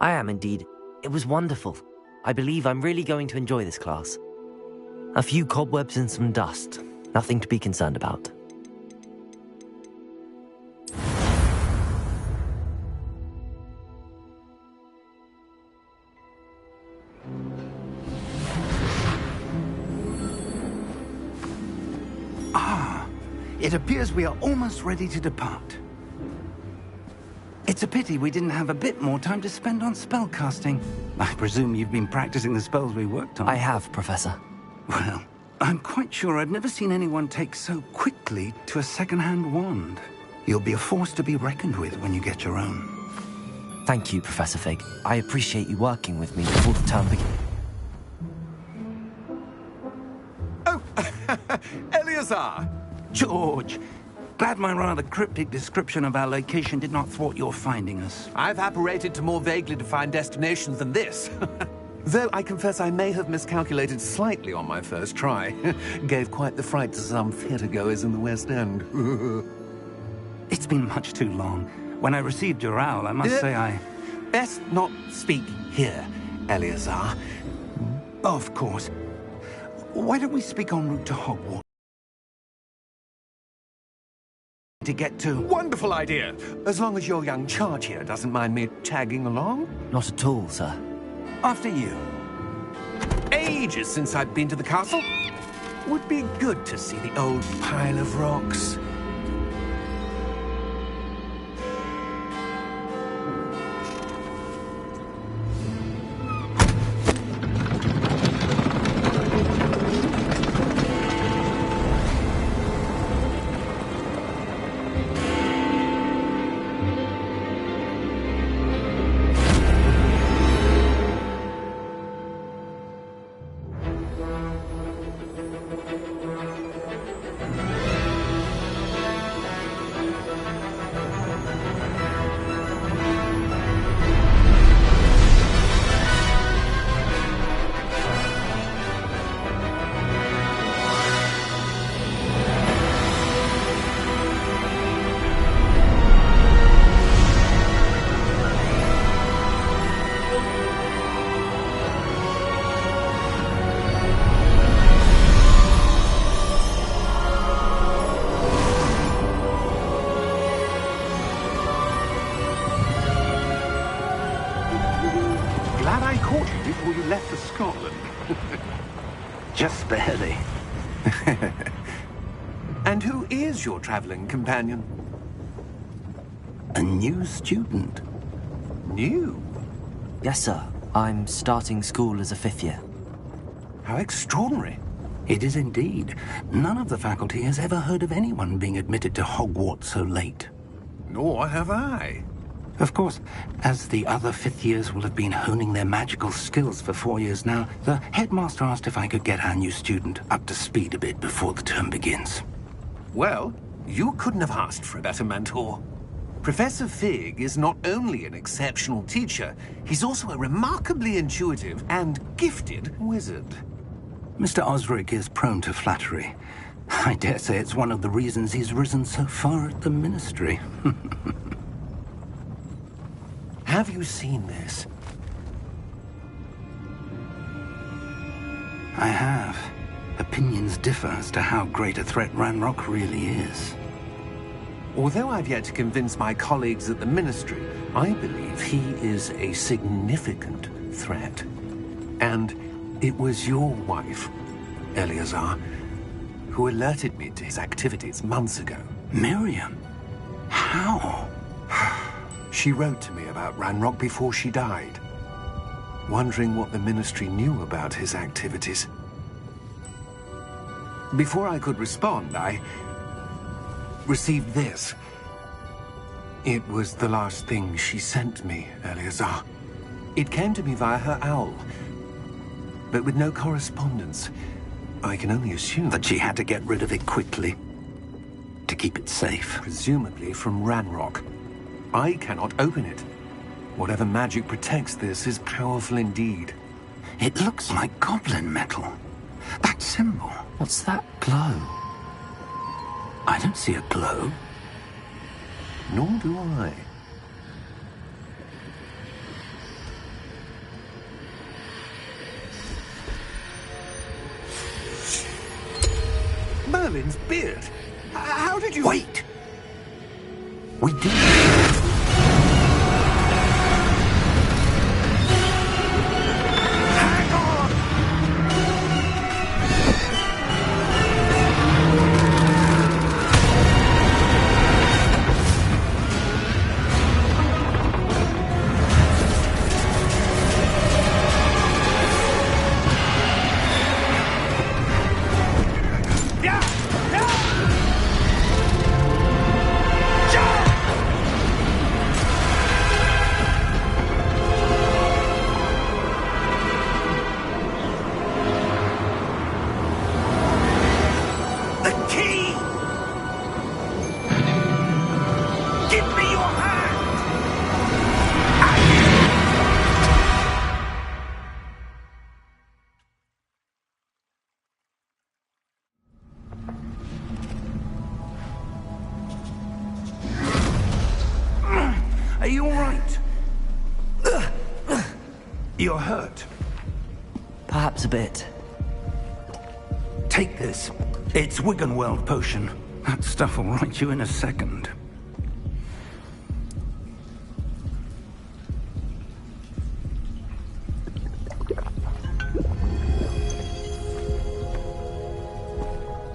I am indeed. It was wonderful. I believe I'm really going to enjoy this class. A few cobwebs and some dust. Nothing to be concerned about. It appears we are almost ready to depart. It's a pity we didn't have a bit more time to spend on spellcasting. I presume you've been practicing the spells we worked on. I have, Professor. Well, I'm quite sure I've never seen anyone take so quickly to a second-hand wand. You'll be a force to be reckoned with when you get your own. Thank you, Professor Fig. I appreciate you working with me before the term begins. Oh, Eleazar! George, glad my rather cryptic description of our location did not thwart your finding us. I've apparated to more vaguely defined destinations than this. Though I confess I may have miscalculated slightly on my first try. Gave quite the fright to some theatre-goers in the West End. It's been much too long. When I received your owl, I must say I... Best not speak here, Eleazar. Of course. Why don't we speak en route to Hogwarts? To get to... Wonderful idea! As long as your young charge here doesn't mind me tagging along. Not at all, sir. After you. Ages since I've been to the castle. Would be good to see the old pile of rocks. And who is your traveling companion? A new student. New? Yes, sir. I'm starting school as a 5th year. How extraordinary. It is indeed. None of the faculty has ever heard of anyone being admitted to Hogwarts so late. Nor have I. Of course, as the other 5th years will have been honing their magical skills for 4 years now, the headmaster asked if I could get our new student up to speed a bit before the term begins. Well, you couldn't have asked for a better mentor. Professor Fig is not only an exceptional teacher, he's also a remarkably intuitive and gifted wizard. Mr. Osric is prone to flattery. I dare say it's one of the reasons he's risen so far at the Ministry. Have you seen this? I have. Opinions differ as to how great a threat Ranrock really is. Although I've yet to convince my colleagues at the Ministry, I believe he is a significant threat. And it was your wife, Eleazar, who alerted me to his activities months ago. Miriam? How? She wrote to me about Ranrock before she died, wondering what the Ministry knew about his activities. Before I could respond, I received this. It was the last thing she sent me, Eleazar. It came to me via her owl, but with no correspondence. I can only assume That she had to get rid of it quickly, to keep it safe. presumably from Ranrock. I cannot open it. Whatever magic protects this is powerful indeed. It looks like goblin metal. That symbol. What's that glow? I don't see a glow. Nor do I. Merlin's beard. How did you... Wait! We do. Hang on! Are you all right? You're hurt. Perhaps a bit. Take this. It's Wiggenweld potion. That stuff will right you in a second.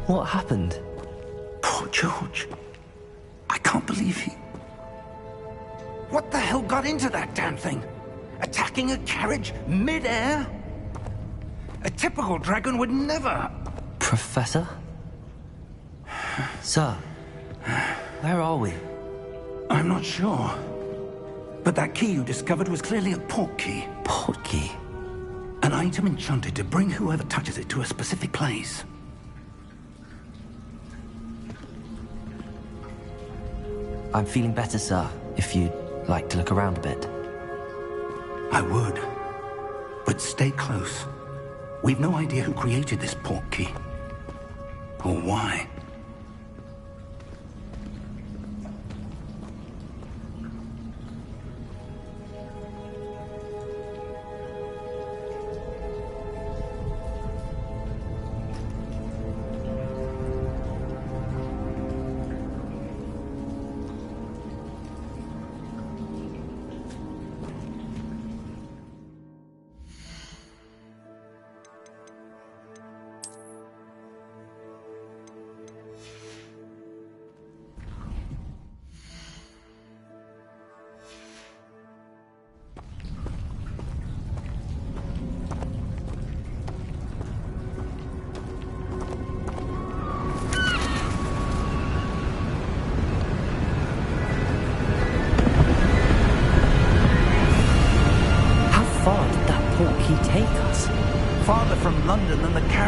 What happened? Poor George. I can't believe he... What the hell got into that damn thing? Attacking a carriage mid-air? A typical dragon would never... Professor? Sir, where are we? I'm not sure. But that key you discovered was clearly a port key. Port key? An item enchanted to bring whoever touches it to a specific place. I'm feeling better, sir, if you'd like to look around a bit. I would. But stay close. We've no idea who created this port key. Or why.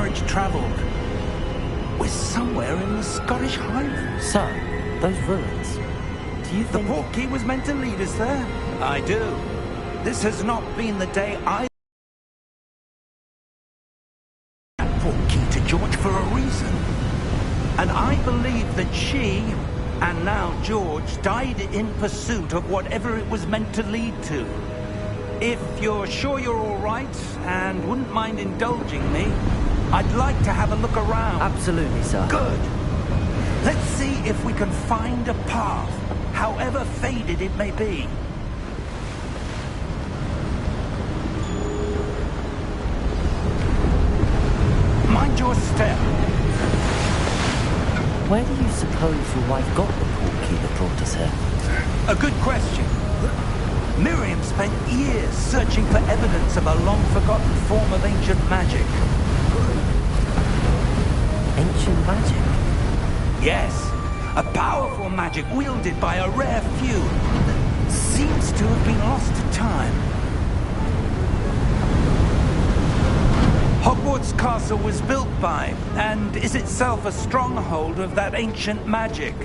carriage travelled. We're somewhere in the Scottish Highlands. Sir, those ruins. Do you The think... portkey was meant to lead us there? I do. This has not been the day I... portkey to George for a reason. And I believe that she, and now George, died in pursuit of whatever it was meant to lead to. If you're sure you're all right, and wouldn't mind indulging me, I'd like to have a look around. Absolutely, sir. Good. Let's see if we can find a path, however faded it may be. Mind your step. Where do you suppose your wife got the portkey that brought us here? A good question. Miriam spent years searching for evidence of a long-forgotten form of ancient magic. Ancient magic? Yes, a powerful magic wielded by a rare few that seems to have been lost to time. Hogwarts Castle was built by, and is itself a stronghold of that ancient magic.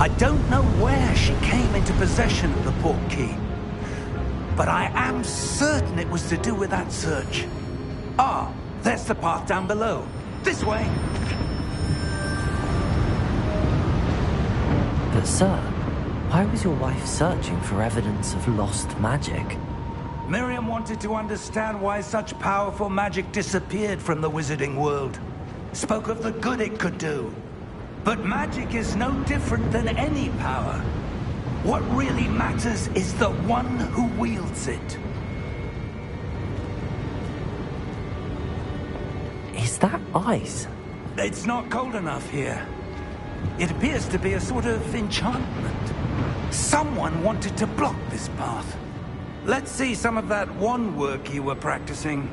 I don't know where she came into possession of the portkey, but I am certain it was to do with that search. Ah, there's the path down below. This way. But sir, why was your wife searching for evidence of lost magic? Miriam wanted to understand why such powerful magic disappeared from the wizarding world. Spoke of the good it could do. But magic is no different than any power. What really matters is the one who wields it. Is that ice? It's not cold enough here. It appears to be a sort of enchantment. Someone wanted to block this path. Let's see some of that wand work you were practicing.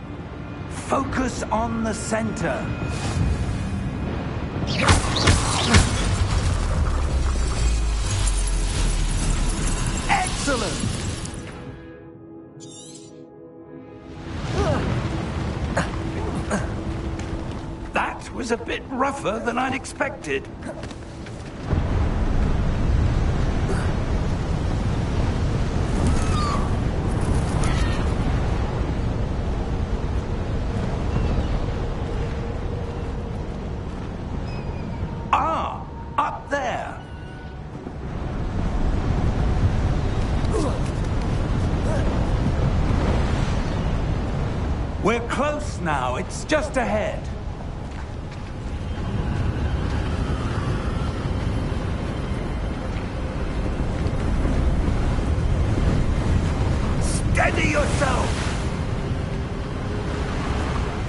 Focus on the center. Excellent! That was a bit rougher than I'd expected. Ah, up there. We're close now. It's just ahead. Steady yourself!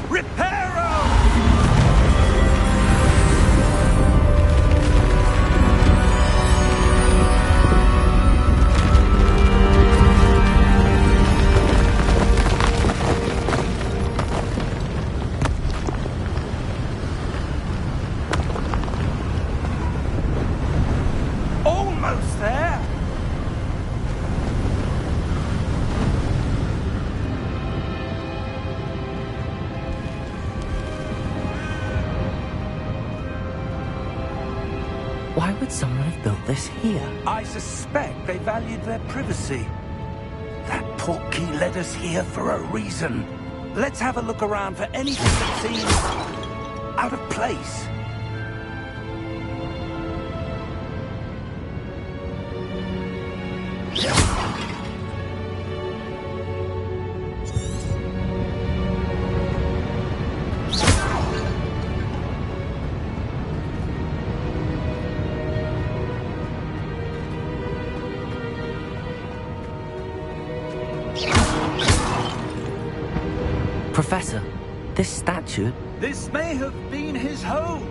Reparo! Almost there! Why would someone have built this here? I suspect they valued their privacy. That portkey led us here for a reason. Let's have a look around for anything that seems out of place. Professor, this statue... This may have been his home.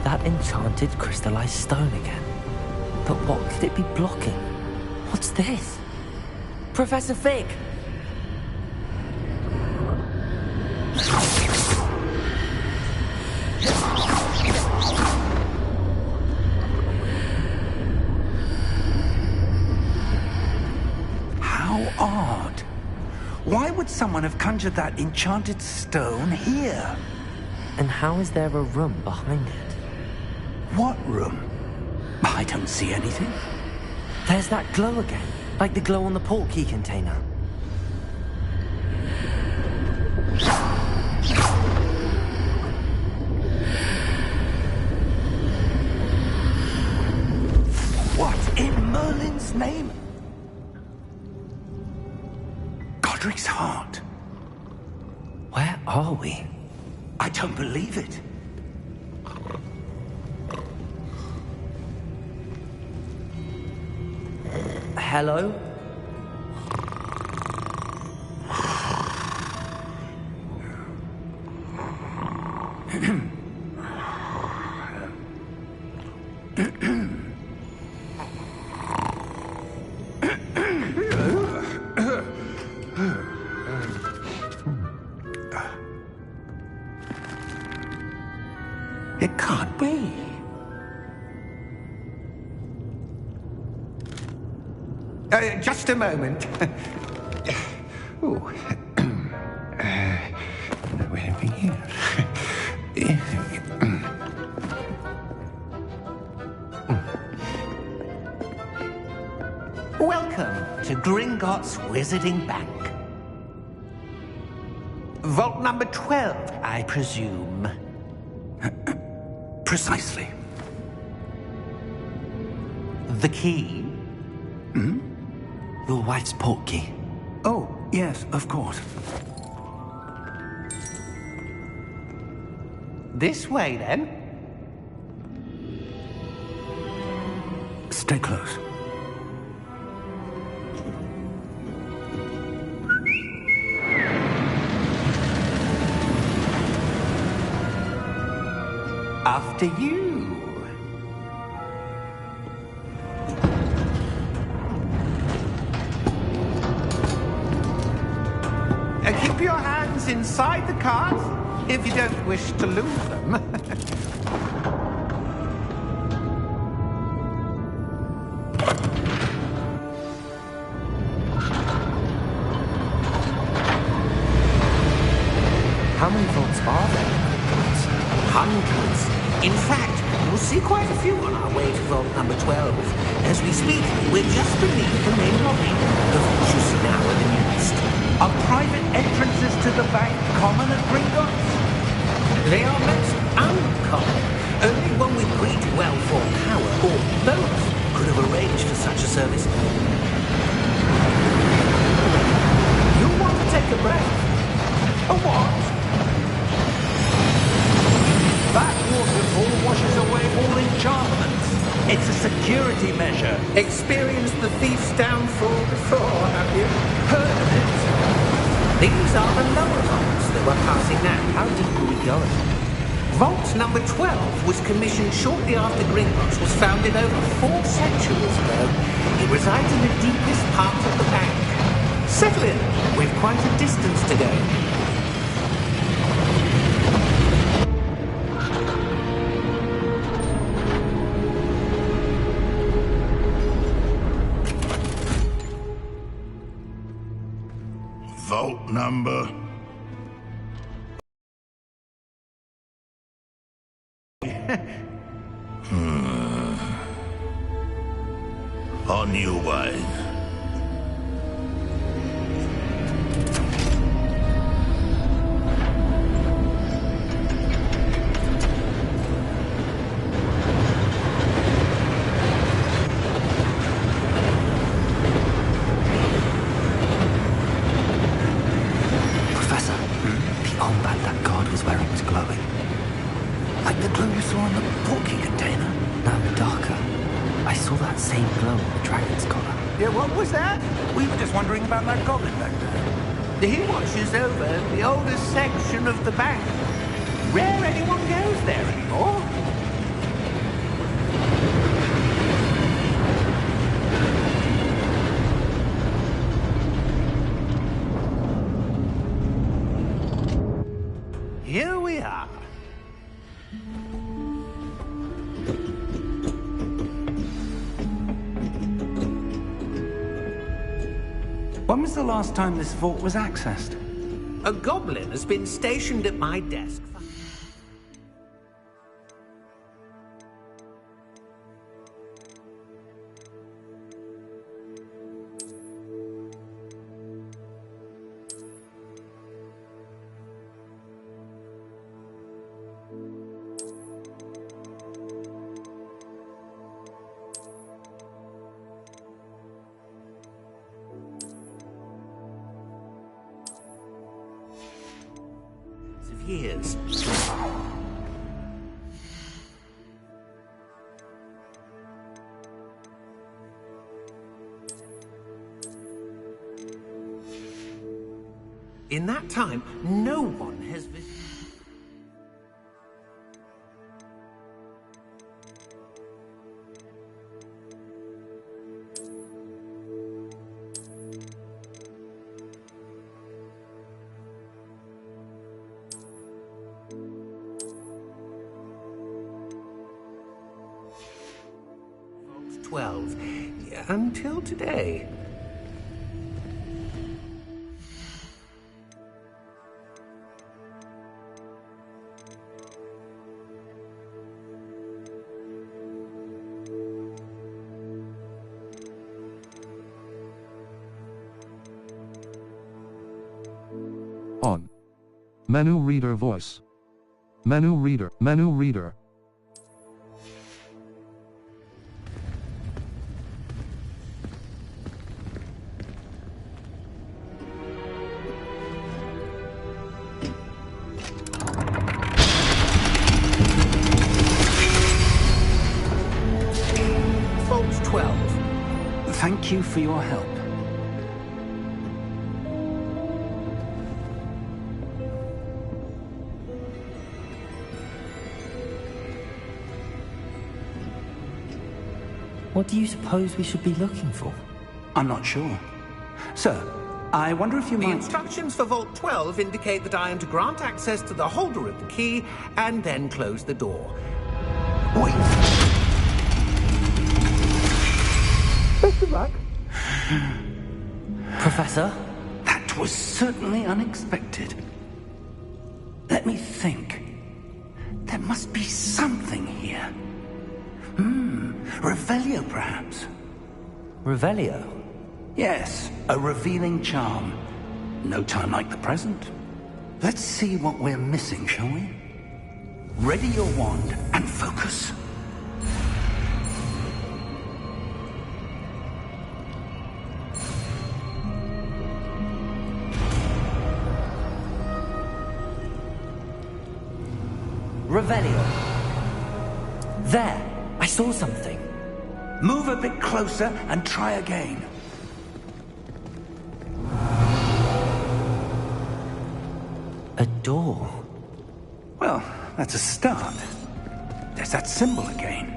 That enchanted crystallized stone again. But what could it be blocking? What's this? Professor Fig! someone have conjured that enchanted stone here? And how is there a room behind it? What room? I don't see anything. There's that glow again, like the glow on the portkey container. What in Merlin's name? Godric's heart. Where are we? I don't believe it. Hello? It can't be. Just a moment. Oh. Anything here? Welcome to Gringotts Wizarding Bank. Vault number 12, I presume. Precisely. The key? Hmm? Your wife's portkey. Oh, yes, of course. This way, then. Stay close. After you. Keep your hands inside the cart if you don't wish to lose them. How many vaults are there? Hundreds. In fact, we'll see quite a few on our way to vault number 12. As we speak, we're just beneath the main lobby. The vaults you see now are the newest. Are private entrances to the bank common at Gringotts? They are most uncommon. Only one with great wealth or power, or both, could have arranged for such a service. You'll want to take a breath. A what? That waterfall washes away all enchantments. It's a security measure. Experienced the thief's downfall before, have you? Heard of it? These are the lower vaults that we're passing now. How deep are we going? Vault number 12 was commissioned shortly after Gringotts was founded over 4 centuries ago. It resides in the deepest part of the bank. Settle in. We've quite a distance to go. Vault number... On your way. Professor, the armband that guard was wearing was glowing. Like the glow you saw in the portkey container? No, darker. I saw that same glow on the dragon's collar. Yeah, what was that? We were just wondering about that goblin back there. He watches over the oldest section of the bank. Rare anyone goes there anymore. Here we are. When was the last time this vault was accessed? A goblin has been stationed at my desk. Years. In that time, no one has visited. Until today. On. Menu reader voice. Menu reader. Menu reader. Thank you for your help. What do you suppose we should be looking for? I'm not sure. Sir, I wonder if you The might... instructions for Vault 12 indicate that I am to grant access to the holder of the key and then close the door. Wait! Best of luck. Professor? That was certainly unexpected. Let me think. There must be something here. Revelio, perhaps? Revelio? Yes, a revealing charm. No time like the present. Let's see what we're missing, shall we? Ready your wand and focus. Revelio. There! I saw something. Move a bit closer and try again. A door. Well, that's a start. There's that symbol again.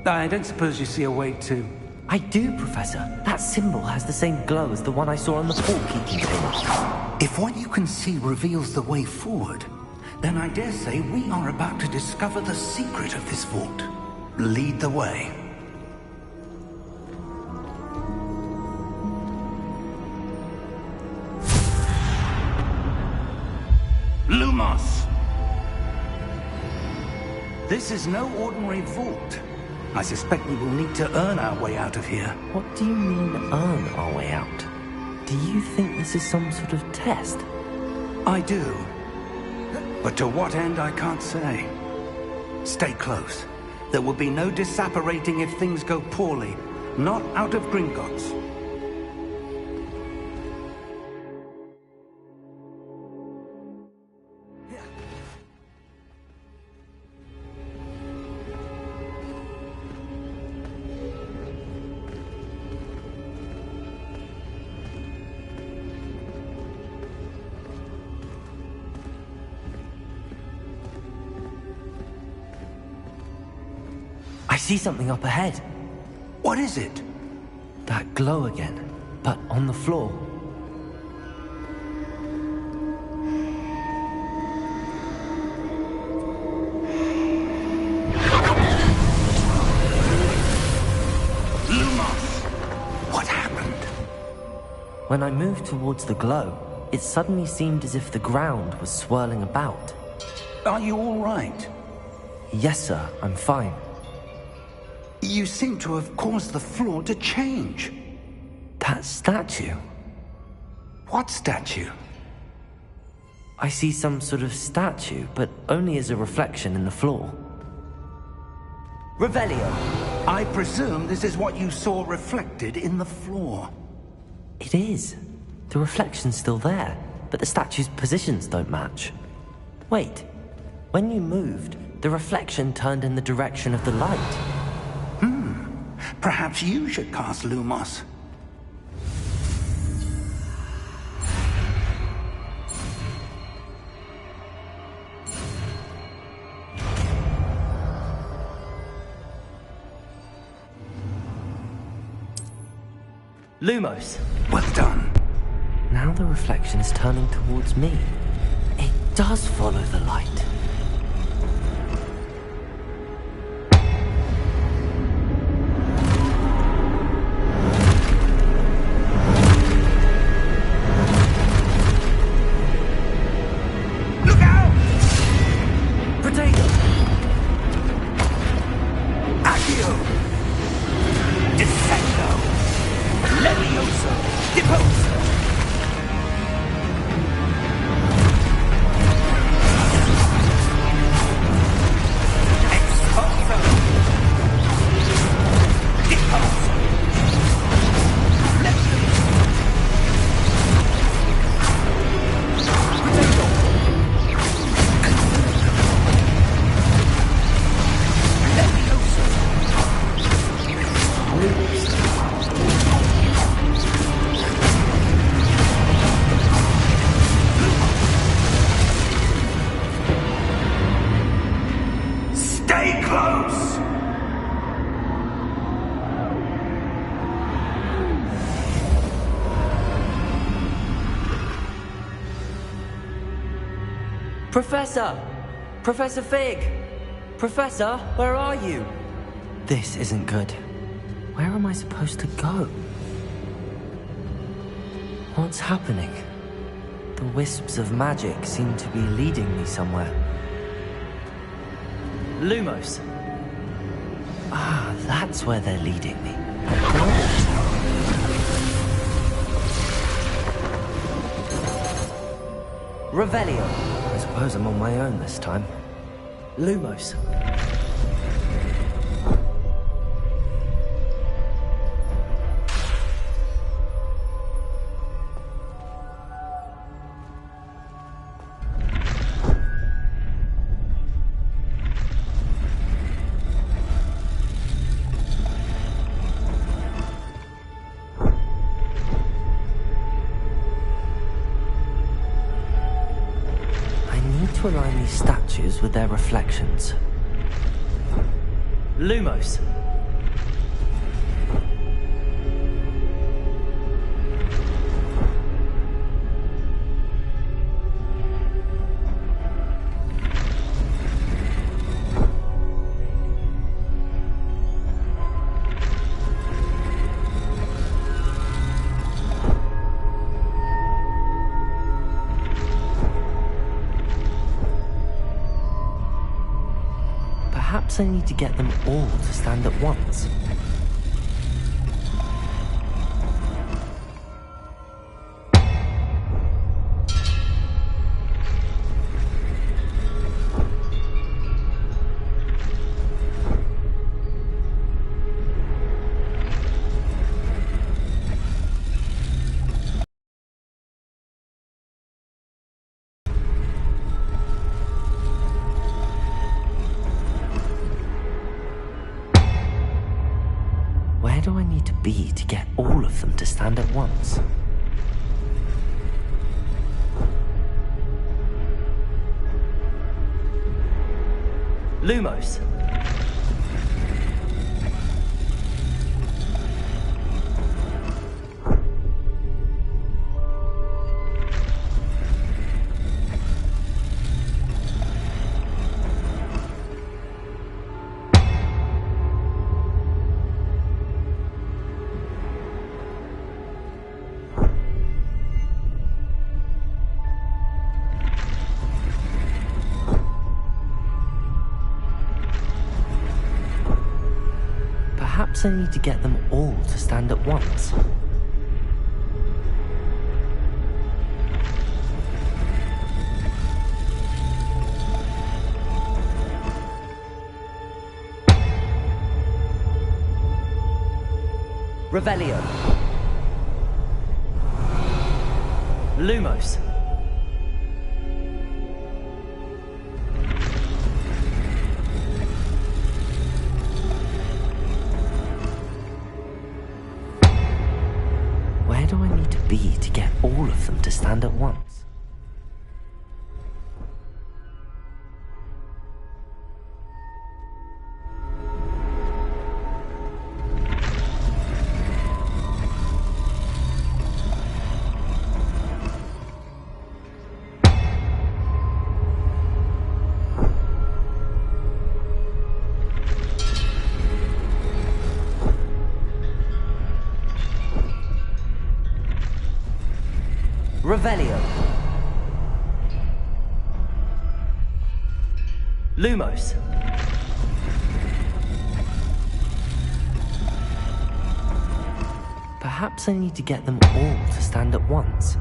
I don't suppose you see a way to... I do, Professor. That symbol has the same glow as the one I saw on the portkey container. If what you can see reveals the way forward, then I dare say we are about to discover the secret of this vault. Lead the way. Lumos! This is no ordinary vault. I suspect we will need to earn our way out of here. What do you mean, earn our way out? Do you think this is some sort of test? I do. But to what end, I can't say. Stay close. There will be no disapparating if things go poorly. Not out of Gringotts. I see something up ahead. What is it? That glow again, but on the floor. Lumos! What happened? When I moved towards the glow, it suddenly seemed as if the ground was swirling about. Are you all right? Yes, sir, I'm fine. You seem to have caused the floor to change. That statue? What statue? I see some sort of statue, but only as a reflection in the floor. Revelio! I presume this is what you saw reflected in the floor. It is. The reflection's still there, but the statue's positions don't match. Wait, when you moved, the reflection turned in the direction of the light. Perhaps you should cast Lumos. Lumos! Well done. Now the reflection is turning towards me. It does follow the light. Look out! Potato! Accio! Defendo! Levioso! Deposo! Expulso! Deposo! Levioso! Potato! Stay close! Professor! Professor Fig! Professor, where are you? This isn't good. Where am I supposed to go? What's happening? The wisps of magic seem to be leading me somewhere. Lumos! Ah, that's where they're leading me. Revelio! I suppose I'm on my own this time. Lumos. To align these statues with their reflections. Lumos! Perhaps I need to get them all to stand at once. Where do I need to be to get all of them to stand at once? Lumos! Perhaps I need to get them all to stand at once. Revelio. Lumos. Where do I need to be to get all of them to stand at once? Revelio. Lumos. Perhaps I need to get them all to stand at once.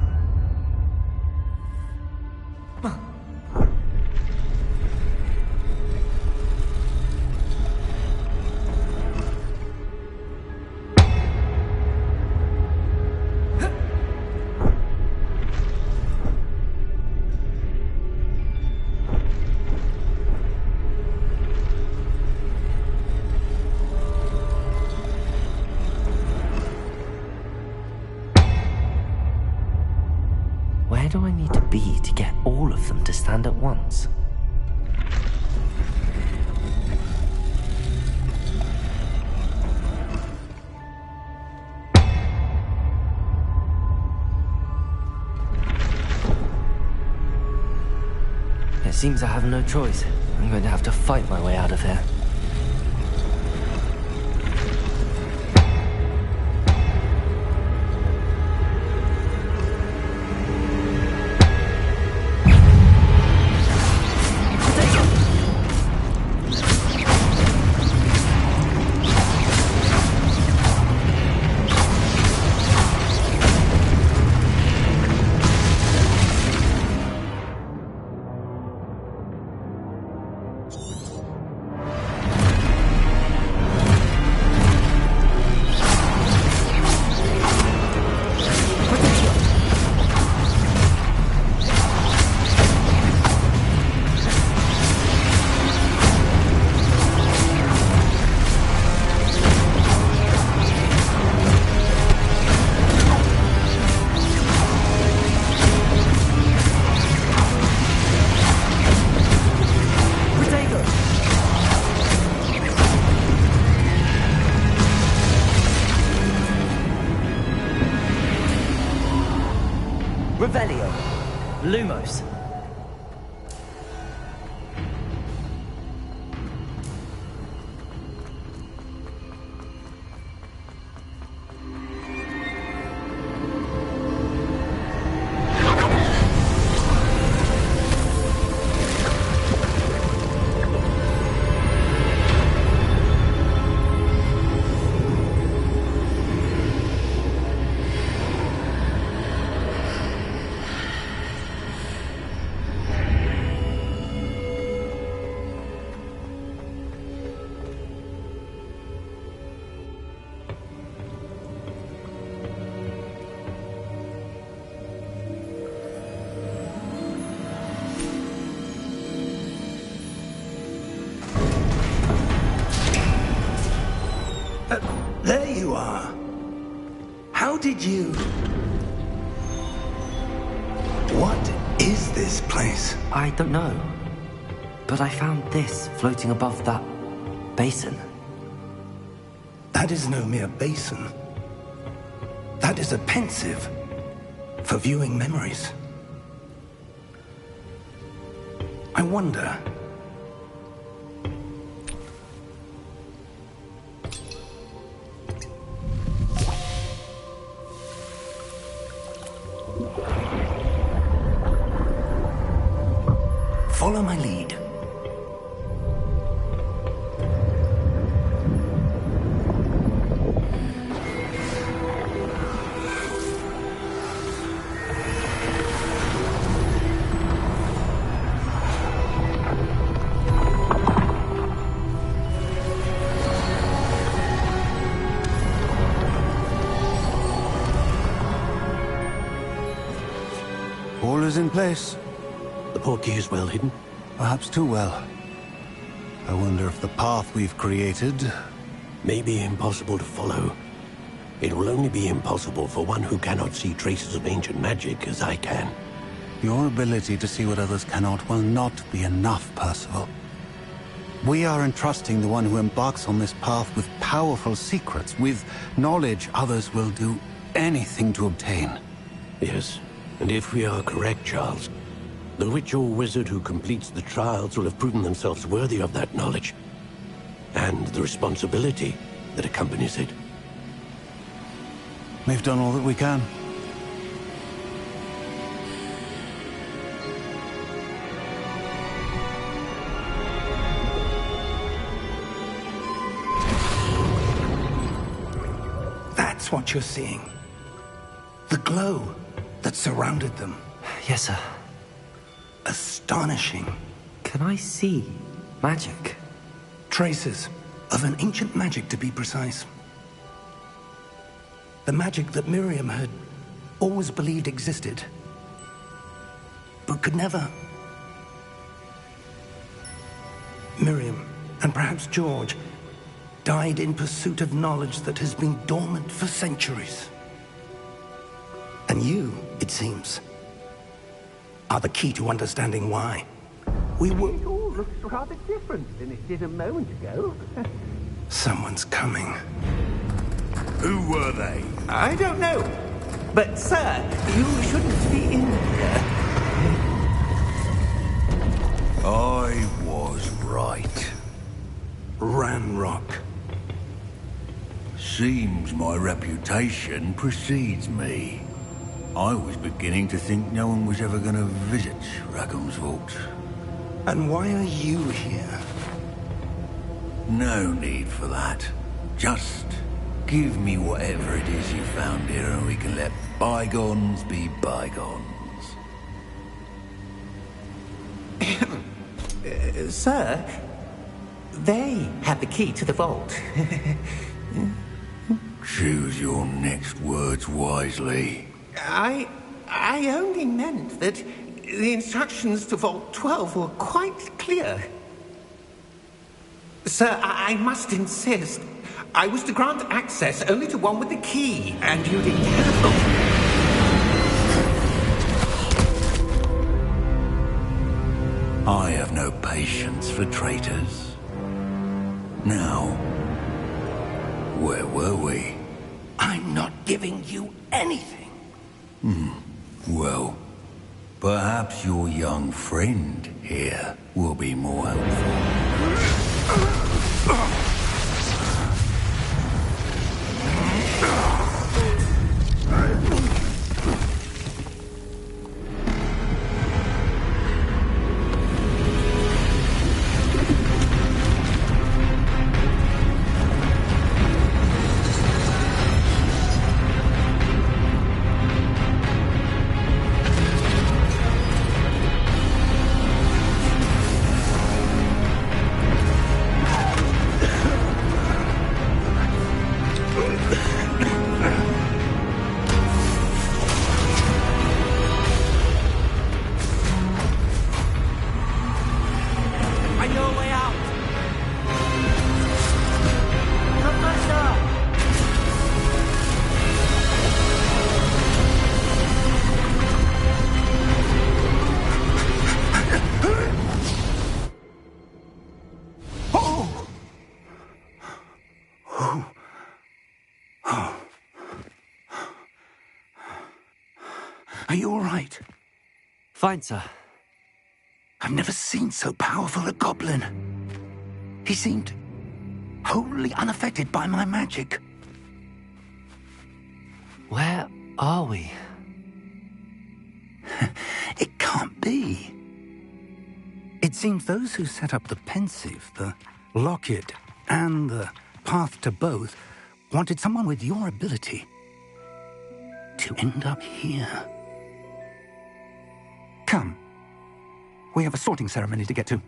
Where do I need to be to get all of them to stand at once? It seems I have no choice. I'm going to have to fight my way out of here. Revelio. Lumos. There you are. How did you... What is this place? I don't know. But I found this floating above that basin. That is no mere basin. That is a pensive for viewing memories. I wonder... Follow my lead. is in place. The portkey is well hidden? Perhaps too well. I wonder if the path we've created... may be impossible to follow. It will only be impossible for one who cannot see traces of ancient magic as I can. Your ability to see what others cannot will not be enough, Percival. We are entrusting the one who embarks on this path with powerful secrets, with knowledge others will do anything to obtain. Yes, and if we are correct, Charles, the witch or wizard who completes the trials will have proven themselves worthy of that knowledge, and the responsibility that accompanies it. We've done all that we can. That's what you're seeing. The glow that surrounded them. Yes, sir. Astonishing. Can I see magic? Traces of an ancient magic, to be precise. The magic that Miriam had always believed existed, but could never. Miriam, and perhaps George, died in pursuit of knowledge that has been dormant for centuries. And you, it seems, are the key to understanding why. We were... It all looks rather different than it did a moment ago. Someone's coming. Who were they? I don't know. But, sir, you shouldn't be in here. I was right. Ranrock. Seems my reputation precedes me. I was beginning to think no one was ever going to visit Rackham's vault. And why are you here? No need for that. Just give me whatever it is you found here and we can let bygones be bygones. Sir, they have the key to the vault. Choose your next words wisely. I only meant that the instructions to Vault 12 were quite clear. Sir, I must insist. I was to grant access only to one with the key, and you didn't have... I have no patience for traitors. Now, where were we? I'm not giving you anything. Well, perhaps your young friend here will be more helpful. Are you all right? Fine, sir. I've never seen so powerful a goblin. He seemed wholly unaffected by my magic. Where are we? It can't be. It seems those who set up the pensive, the locket, and the path to both wanted someone with your ability to end up here. Come. We have a sorting ceremony to get to.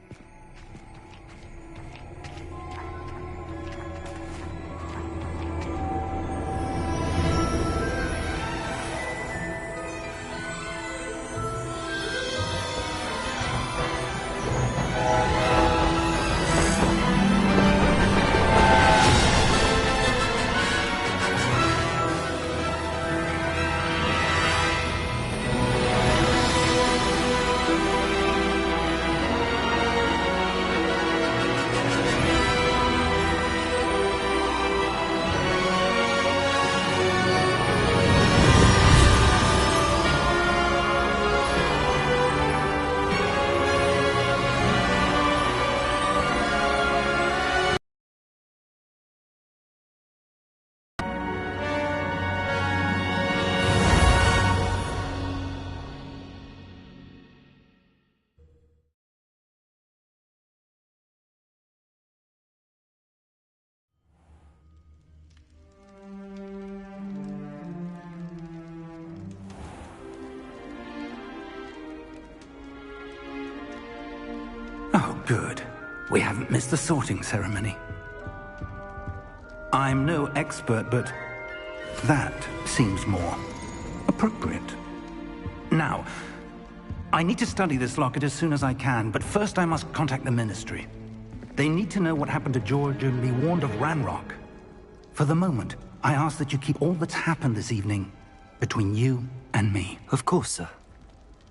Good. We haven't missed the sorting ceremony. I'm no expert, but that seems more appropriate. Now, I need to study this locket as soon as I can, but first I must contact the Ministry. They need to know what happened to George and be warned of Ranrock. For the moment, I ask that you keep all that's happened this evening between you and me. Of course, sir.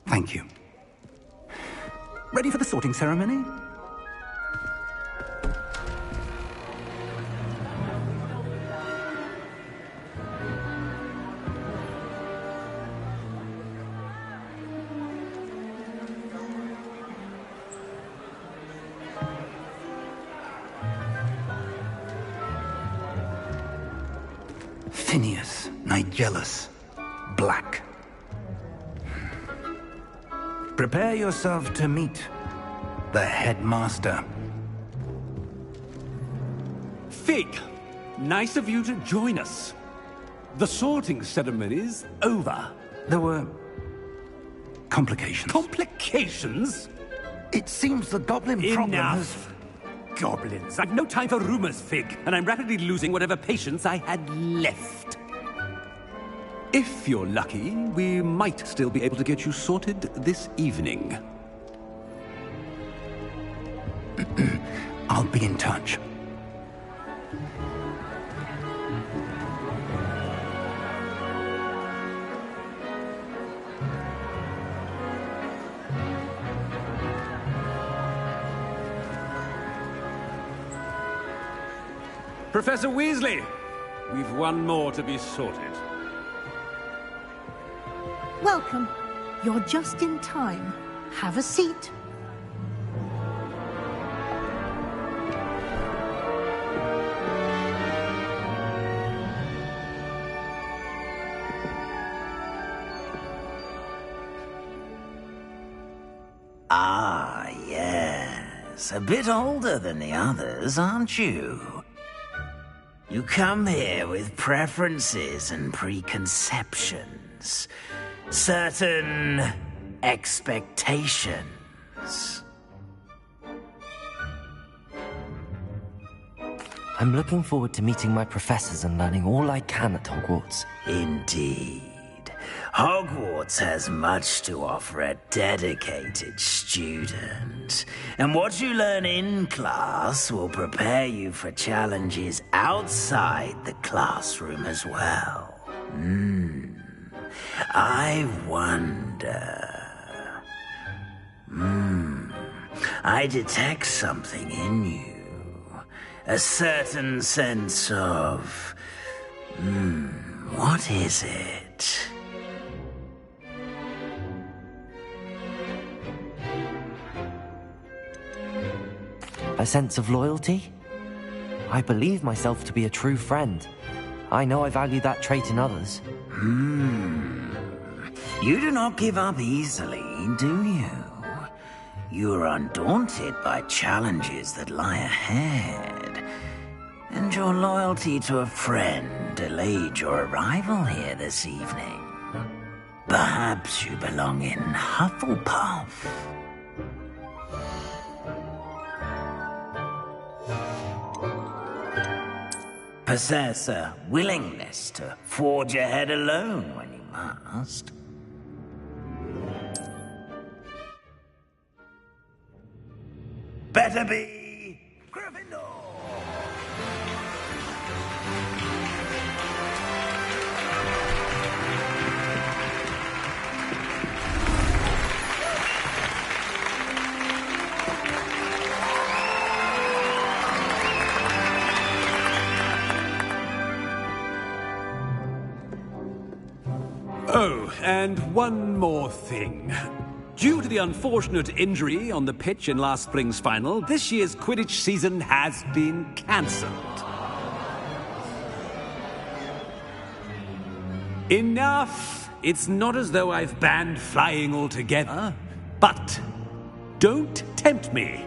Thank you. Ready for the sorting ceremony? Phineas, Nigellus, Black. Prepare yourself to meet the headmaster. Fig, nice of you to join us. The sorting ceremony's over. There were complications. Complications? It seems the goblin problem has... Enough! Goblins. I've no time for rumors, Fig, and I'm rapidly losing whatever patience I had left. If you're lucky, we might still be able to get you sorted this evening. I'll be in touch. Professor Weasley, we've one more to be sorted. Welcome. You're just in time. Have a seat. Ah, yes. A bit older than the others, aren't you? You come here with preferences and preconceptions. Certain expectations. I'm looking forward to meeting my professors and learning all I can at Hogwarts. Indeed. Hogwarts has much to offer a dedicated student. And what you learn in class will prepare you for challenges outside the classroom as well. I wonder... I detect something in you. A certain sense of... what is it? A sense of loyalty? I believe myself to be a true friend. I know I value that trait in others. You do not give up easily, do you? You are undaunted by challenges that lie ahead. And your loyalty to a friend delayed your arrival here this evening. Perhaps you belong in Hufflepuff. Possess a willingness to forge ahead alone when you must. Better be Gryffindor! Oh, and one more thing. Due to the unfortunate injury on the pitch in last spring's final, this year's Quidditch season has been cancelled. Enough! It's not as though I've banned flying altogether, but don't tempt me.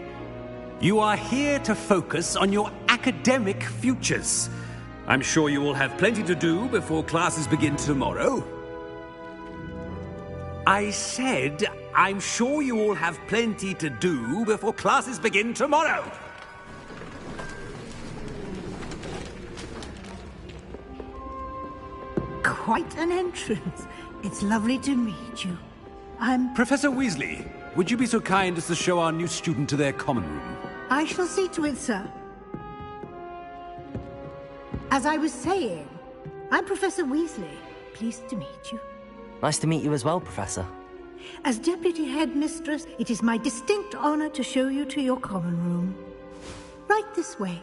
You are here to focus on your academic futures. I'm sure you will have plenty to do before classes begin tomorrow. I said I'm sure you all have plenty to do before classes begin tomorrow. Quite an entrance. It's lovely to meet you. I'm... Professor Weasley, would you be so kind as to show our new student to their common room? I shall see to it, sir. As I was saying, I'm Professor Weasley. Pleased to meet you. Nice to meet you as well, Professor. As Deputy Headmistress, it is my distinct honor to show you to your common room. Right this way.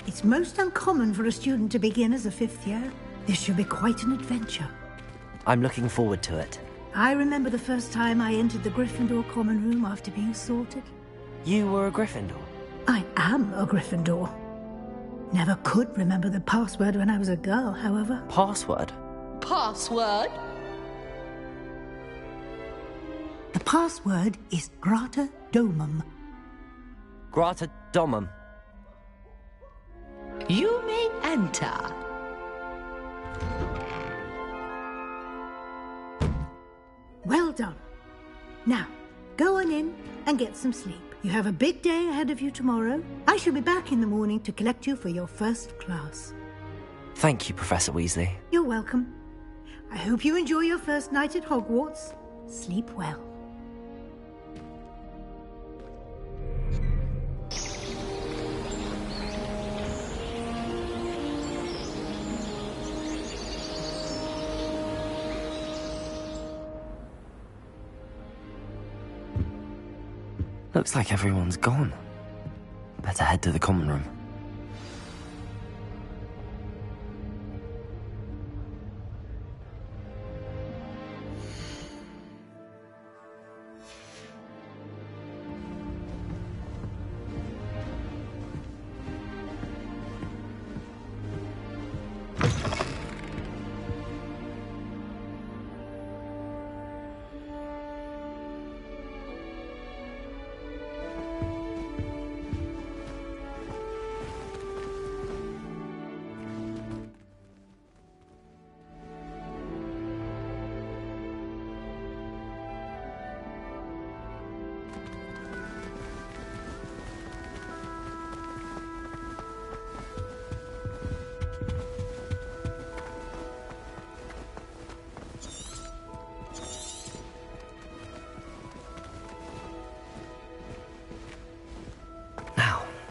It's most uncommon for a student to begin as a 5th year. This should be quite an adventure. I'm looking forward to it. I remember the first time I entered the Gryffindor common room after being sorted. You were a Gryffindor? I am a Gryffindor. Never could remember the password when I was a girl, however. Password? Password? The password is Grata Domum. Grata Domum. You may enter. Well done. Now, go on in and get some sleep. You have a big day ahead of you tomorrow. I shall be back in the morning to collect you for your first class. Thank you, Professor Weasley. You're welcome. I hope you enjoy your first night at Hogwarts. Sleep well. Looks like everyone's gone. Better head to the common room.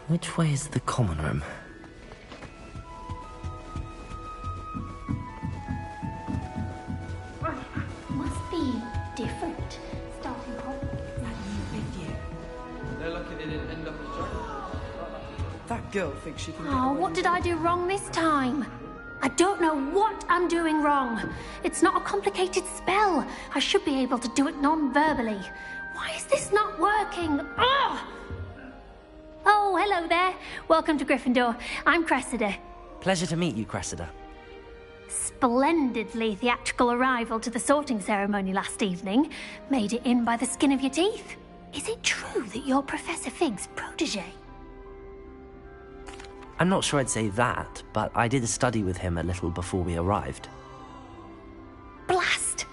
Which way is the common room? Must be different. Starting Hogwarts. That new big year. They're lucky they didn't end up as giants. That girl thinks she can. Oh, what did I do wrong this time? I don't know what I'm doing wrong. It's not a complicated spell. I should be able to do it non-verbally. Why is this not working? Ugh! Oh, hello there. Welcome to Gryffindor. I'm Cressida. Pleasure to meet you, Cressida. Splendidly theatrical arrival to the sorting ceremony last evening. Made it in by the skin of your teeth. Is it true that you're Professor Fig's protege? I'm not sure I'd say that, but I did a study with him a little before we arrived. Blast!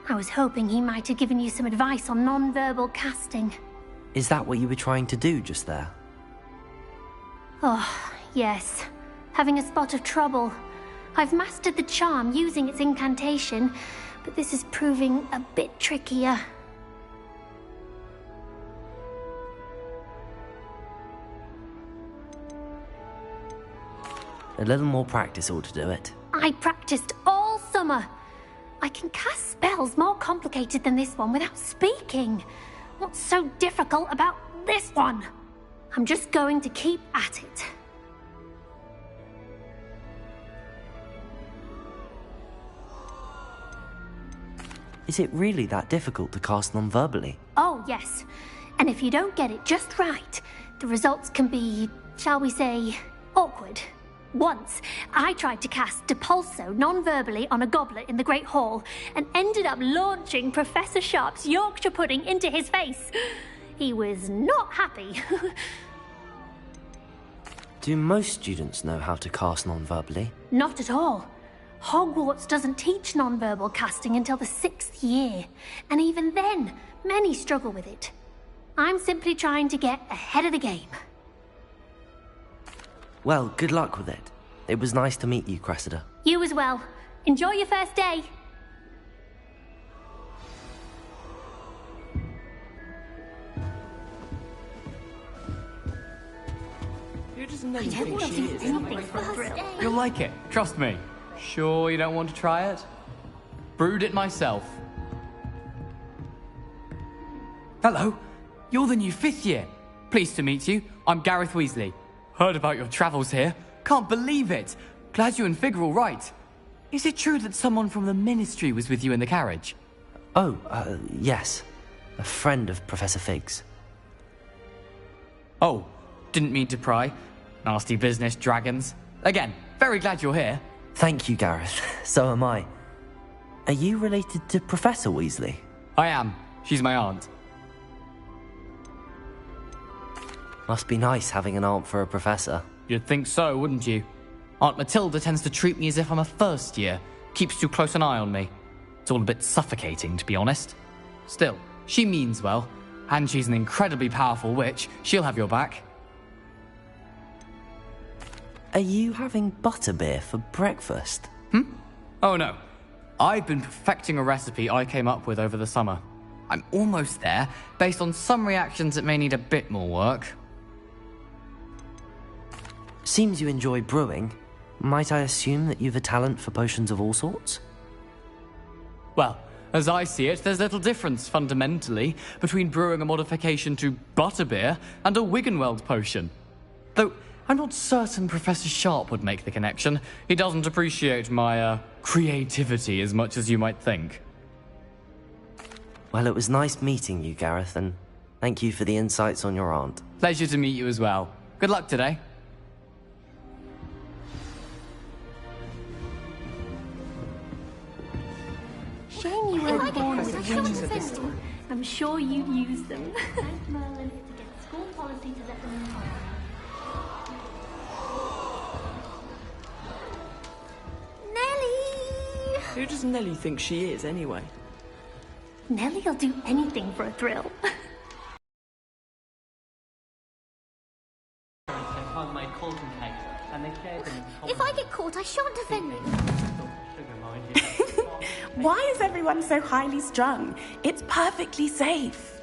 I was hoping he might have given you some advice on non-verbal casting. Is that what you were trying to do just there? Oh, yes. Having a spot of trouble. I've mastered the charm using its incantation, but this is proving a bit trickier. A little more practice ought to do it. I practiced all summer. I can cast spells more complicated than this one without speaking. What's so difficult about this one? I'm just going to keep at it. Is it really that difficult to cast non-verbally? Oh, yes. And if you don't get it just right, the results can be, shall we say, awkward. Once, I tried to cast Depulso non-verbally on a goblet in the Great Hall and ended up launching Professor Sharp's Yorkshire pudding into his face. He was not happy. Do most students know how to cast non-verbally? Not at all. Hogwarts doesn't teach nonverbal casting until the 6th year, and even then, many struggle with it. I'm simply trying to get ahead of the game. Well, good luck with it. It was nice to meet you, Cressida. You as well. Enjoy your first day. Who doesn't know think she is? You'll like it, trust me. Sure you don't want to try it? Brewed it myself. Hello, you're the new 5th year. Pleased to meet you. I'm Gareth Weasley. Heard about your travels here. Can't believe it. Glad you and Fig are all right. Is it true that someone from the Ministry was with you in the carriage? Oh, yes. A friend of Professor Fig's. Oh, didn't mean to pry. Nasty business, dragons. Again, very glad you're here. Thank you, Gareth. So am I. Are you related to Professor Weasley? I am. She's my aunt. Must be nice having an aunt for a professor. You'd think so, wouldn't you? Aunt Matilda tends to treat me as if I'm a first year. Keeps too close an eye on me. It's all a bit suffocating, to be honest. Still, she means well. And she's an incredibly powerful witch. She'll have your back. Are you having butterbeer for breakfast? Oh no. I've been perfecting a recipe I came up with over the summer. I'm almost there, based on some reactions that may need a bit more work. Seems you enjoy brewing. Might I assume that you've a talent for potions of all sorts? Well, as I see it, there's little difference, fundamentally, between brewing a modification to butterbeer and a Wiggenweld potion. Though, I'm not certain Professor Sharp would make the connection. He doesn't appreciate my, creativity as much as you might think. Well, it was nice meeting you, Gareth, and thank you for the insights on your aunt. Pleasure to meet you as well. Good luck today. Shame you weren't born with wings. I'm sure you'd use them. Thank Merlin to get school policy to let them in. Nellie! Who does Nellie think she is, anyway? Nellie'll do anything for a thrill. If I get caught, I shan't offend you. Why is everyone so highly strung? It's perfectly safe.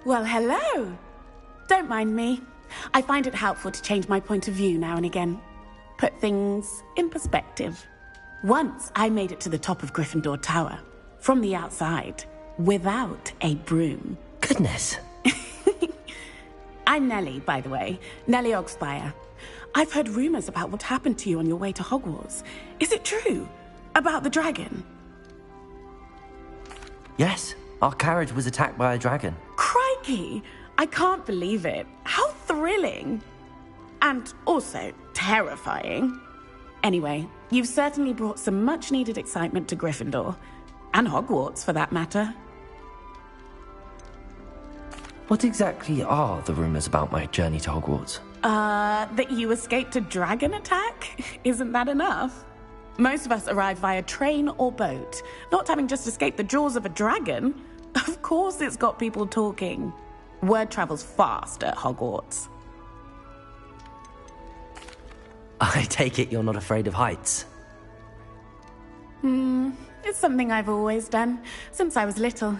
Well, hello. Don't mind me. I find it helpful to change my point of view now and again. Put things in perspective. Once I made it to the top of Gryffindor Tower, from the outside, without a broom. Goodness. I'm Nellie, by the way. Nellie Ogspire. I've heard rumors about what happened to you on your way to Hogwarts. Is it true? About the dragon? Yes, our carriage was attacked by a dragon. Crikey! I can't believe it. How thrilling! And also terrifying. Anyway, you've certainly brought some much-needed excitement to Gryffindor. And Hogwarts, for that matter. What exactly are the rumors about my journey to Hogwarts? That you escaped a dragon attack? Isn't that enough? Most of us arrive via train or boat, not having just escaped the jaws of a dragon. Of course it's got people talking. Word travels fast at Hogwarts. I take it you're not afraid of heights? It's something I've always done, since I was little.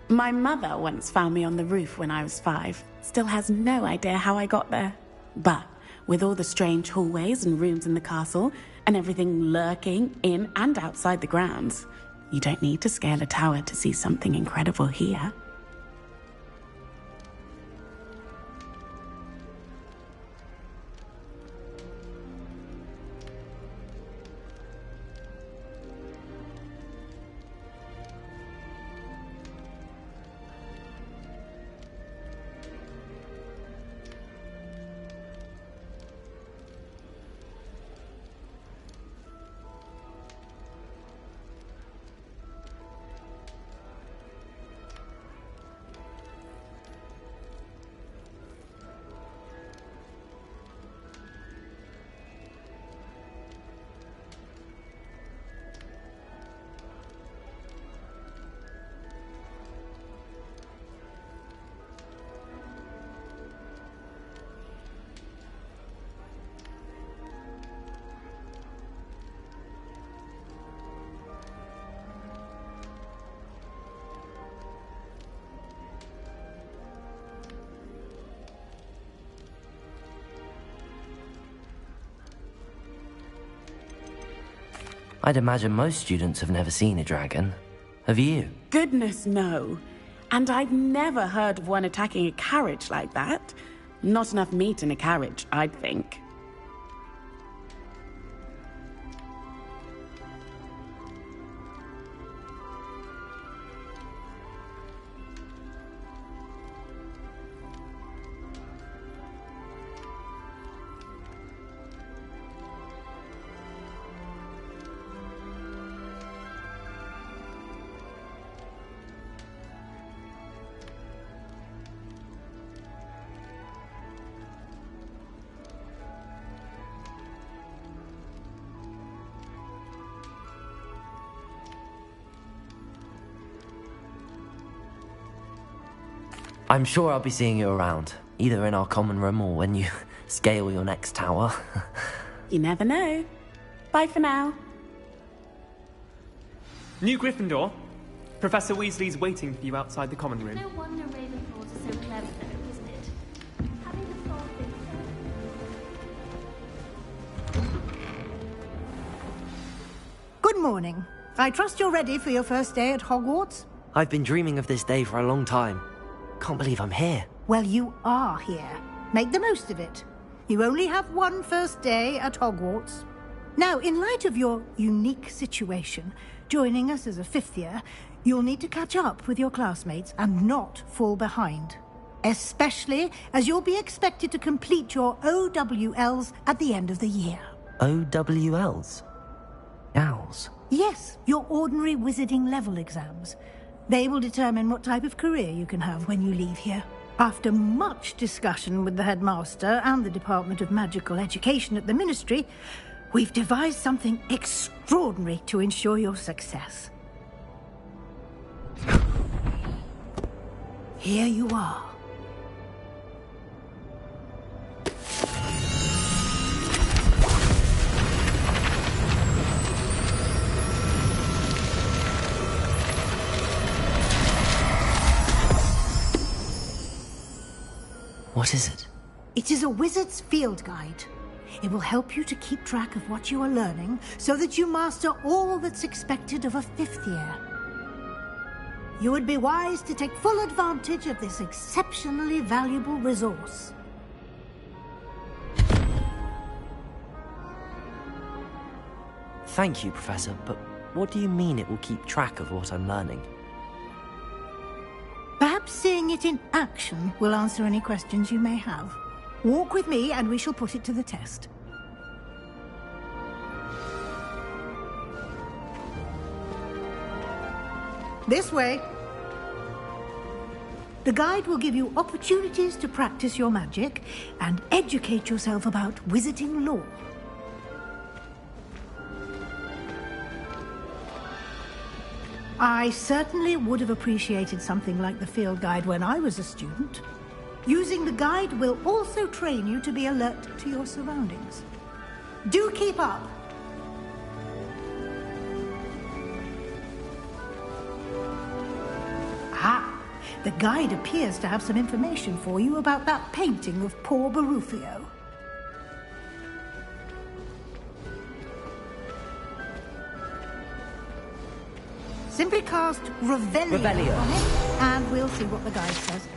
My mother once found me on the roof when I was 5. Still has no idea how I got there. But with all the strange hallways and rooms in the castle, and everything lurking in and outside the grounds, you don't need to scale a tower to see something incredible here. I'd imagine most students have never seen a dragon. Have you? Goodness, no. And I've never heard of one attacking a carriage like that. Not enough meat in a carriage, I'd think. I'm sure I'll be seeing you around, either in our common room or when you scale your next tower. You never know. Bye for now. New Gryffindor. Professor Weasley's waiting for you outside the common room. No wonder Ravenclaws are so clever, though, isn't it? Having the floor Good morning. I trust you're ready for your first day at Hogwarts? I've been dreaming of this day for a long time. Can't believe I'm here. Well, you are here. Make the most of it. You only have one first day at Hogwarts. Now, in light of your unique situation, joining us as a fifth year, you'll need to catch up with your classmates and not fall behind. Especially as you'll be expected to complete your OWLs at the end of the year. OWLs? Owls? Yes, your ordinary wizarding level exams. They will determine what type of career you can have when you leave here. After much discussion with the headmaster and the Department of Magical Education at the Ministry, we've devised something extraordinary to ensure your success. Here you are. What is it? It is a wizard's field guide. It will help you to keep track of what you are learning so that you master all that's expected of a fifth year. You would be wise to take full advantage of this exceptionally valuable resource. Thank you, Professor, but what do you mean it will keep track of what I'm learning? Perhaps seeing it in action will answer any questions you may have. Walk with me and we shall put it to the test. This way. The guide will give you opportunities to practice your magic and educate yourself about wizarding lore. I certainly would have appreciated something like the field guide when I was a student. Using the guide will also train you to be alert to your surroundings. Do keep up! Ah, the guide appears to have some information for you about that painting of poor Barufio. Simply cast Revelio on it, and we'll see what the guide says.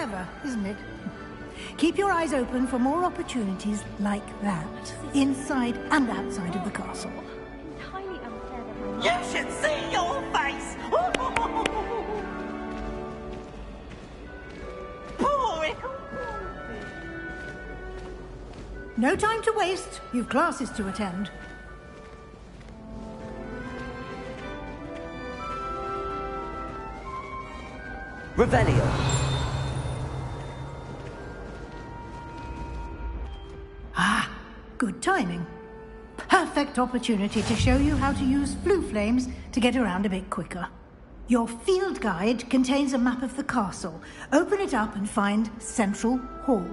Clever, isn't it? Keep your eyes open for more opportunities like that, inside and outside of the castle. Entirely unfair that my You should see your face! Boy! No time to waste. You've classes to attend. Revelio. Ah, good timing. Perfect opportunity to show you how to use flue flames to get around a bit quicker. Your field guide contains a map of the castle. Open it up and find Central Hall.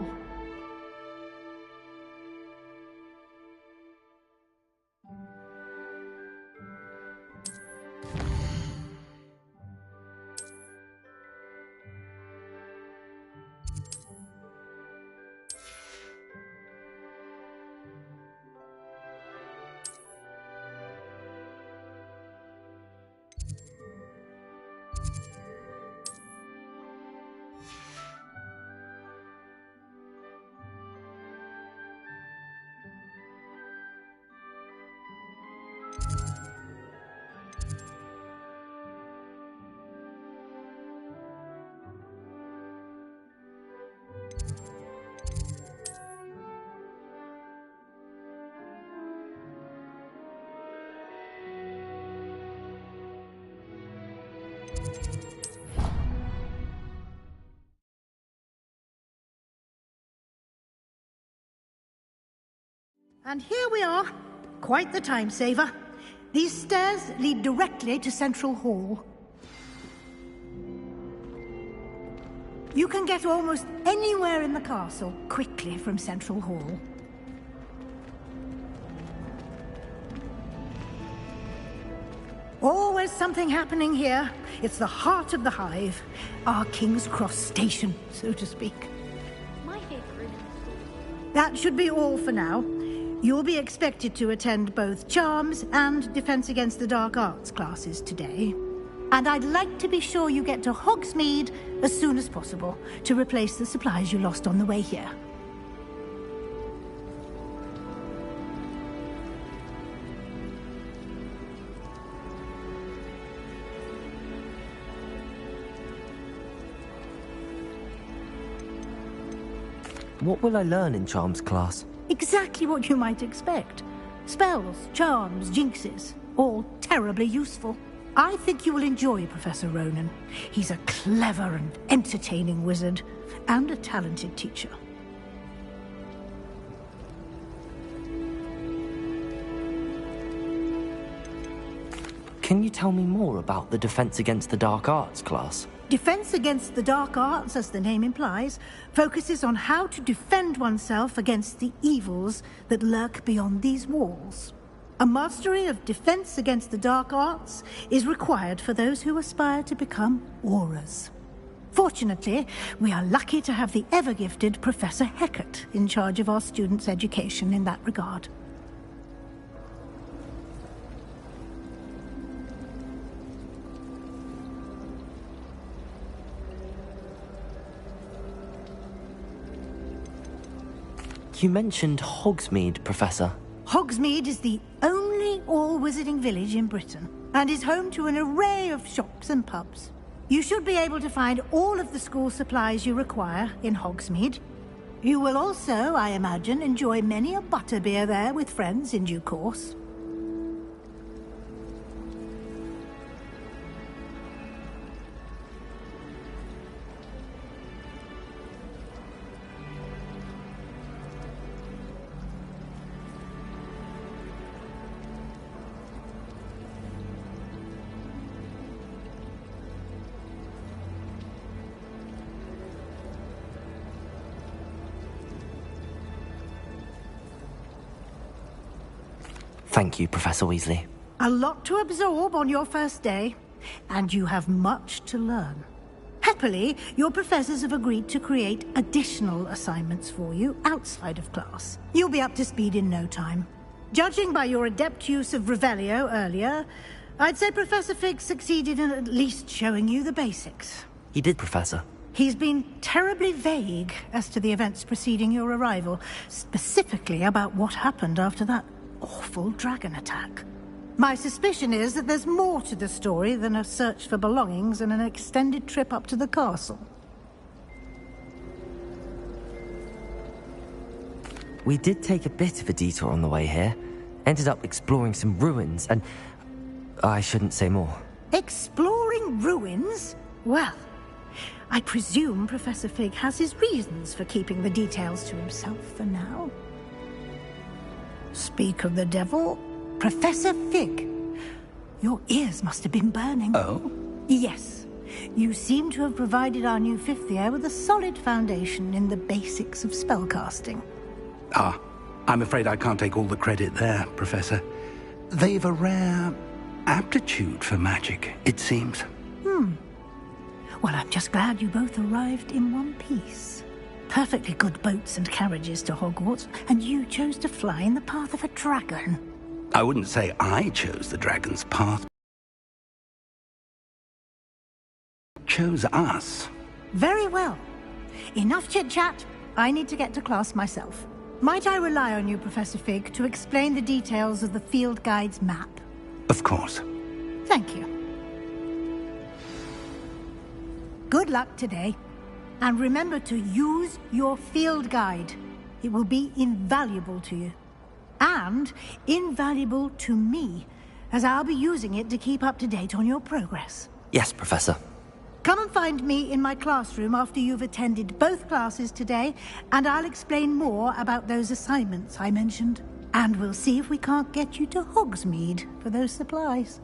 And here we are. Quite the time saver. These stairs lead directly to Central Hall. You can get almost anywhere in the castle quickly from Central Hall. Always something happening here. It's the heart of the hive. Our King's Cross station, so to speak. My favorite room in the school. That should be all for now. You'll be expected to attend both Charms and Defense Against the Dark Arts classes today. And I'd like to be sure you get to Hogsmeade as soon as possible to replace the supplies you lost on the way here. What will I learn in Charms class? Exactly what you might expect. Spells, charms, jinxes, all terribly useful. I think you will enjoy Professor Ronan. He's a clever and entertaining wizard, and a talented teacher. Can you tell me more about the Defense Against the Dark Arts class? Defense Against the Dark Arts, as the name implies, focuses on how to defend oneself against the evils that lurk beyond these walls. A mastery of Defense Against the Dark Arts is required for those who aspire to become Aurors. Fortunately, we are lucky to have the ever-gifted Professor Hecat in charge of our students' education in that regard. You mentioned Hogsmeade, Professor. Hogsmeade is the only all-wizarding village in Britain, and is home to an array of shops and pubs. You should be able to find all of the school supplies you require in Hogsmeade. You will also, I imagine, enjoy many a butterbeer there with friends in due course. Thank you, Professor Weasley. A lot to absorb on your first day, and you have much to learn. Happily, your professors have agreed to create additional assignments for you outside of class. You'll be up to speed in no time. Judging by your adept use of Revelio earlier, I'd say Professor Fig succeeded in at least showing you the basics. He did, Professor. He's been terribly vague as to the events preceding your arrival, specifically about what happened after that awful dragon attack. My suspicion is that there's more to the story than a search for belongings and an extended trip up to the castle. We did take a bit of a detour on the way here. Ended up exploring some ruins and... I shouldn't say more. Exploring ruins? Well, I presume Professor Fig has his reasons for keeping the details to himself for now. Speak of the devil, Professor Fig. Your ears must have been burning. Oh? Yes. You seem to have provided our new fifth year with a solid foundation in the basics of spellcasting. Ah, I'm afraid I can't take all the credit there, Professor. They've a rare aptitude for magic, it seems. Well, I'm just glad you both arrived in one piece. Perfectly good boats and carriages to Hogwarts, and you chose to fly in the path of a dragon. I wouldn't say I chose the dragon's path. It chose us. Very well. Enough chit-chat. I need to get to class myself. Might I rely on you, Professor Fig, to explain the details of the field guide's map? Of course. Thank you. Good luck today. And remember to use your field guide. It will be invaluable to you. And invaluable to me, as I'll be using it to keep up to date on your progress. Yes, Professor. Come and find me in my classroom after you've attended both classes today, and I'll explain more about those assignments I mentioned. And we'll see if we can't get you to Hogsmeade for those supplies.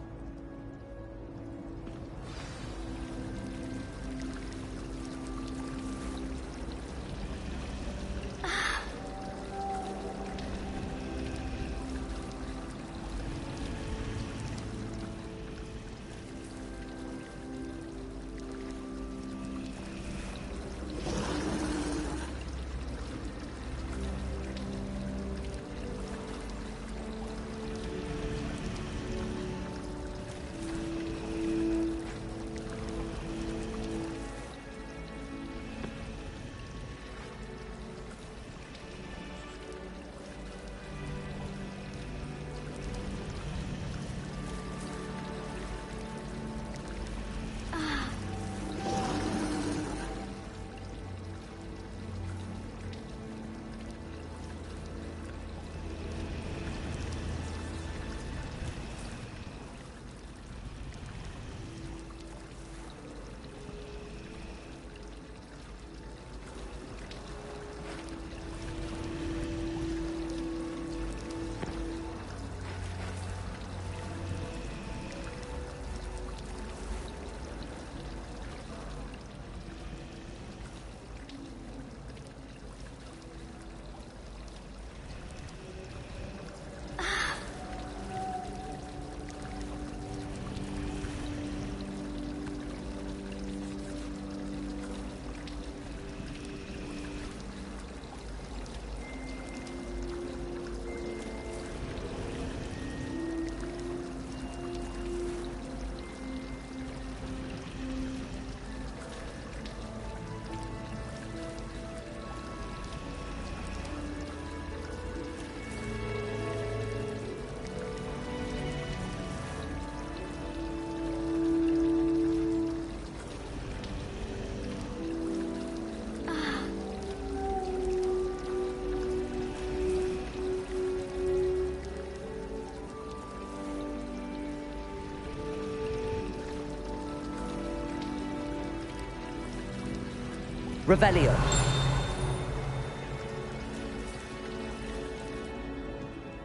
Revelio.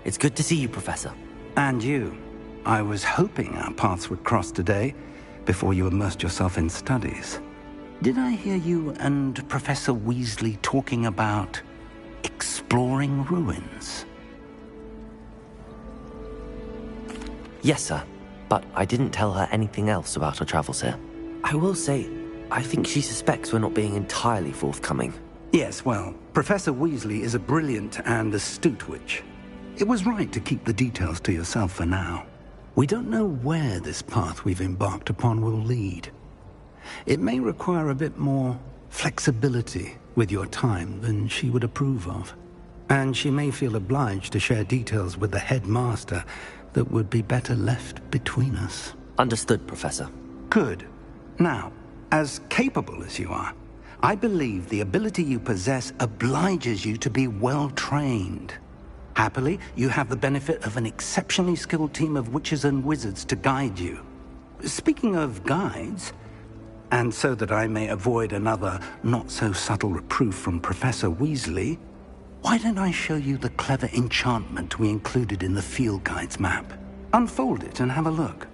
It's good to see you, Professor. And you. I was hoping our paths would cross today, before you immersed yourself in studies. Did I hear you and Professor Weasley talking about exploring ruins? Yes, sir. But I didn't tell her anything else about our travels here. I will say, I think she suspects we're not being entirely forthcoming. Yes, well, Professor Weasley is a brilliant and astute witch. It was right to keep the details to yourself for now. We don't know where this path we've embarked upon will lead. It may require a bit more flexibility with your time than she would approve of. And she may feel obliged to share details with the headmaster that would be better left between us. Understood, Professor. Good. Now, as capable as you are, I believe the ability you possess obliges you to be well-trained. Happily, you have the benefit of an exceptionally skilled team of witches and wizards to guide you. Speaking of guides, and so that I may avoid another not-so-subtle reproof from Professor Weasley, why don't I show you the clever enchantment we included in the field guide's map? Unfold it and have a look.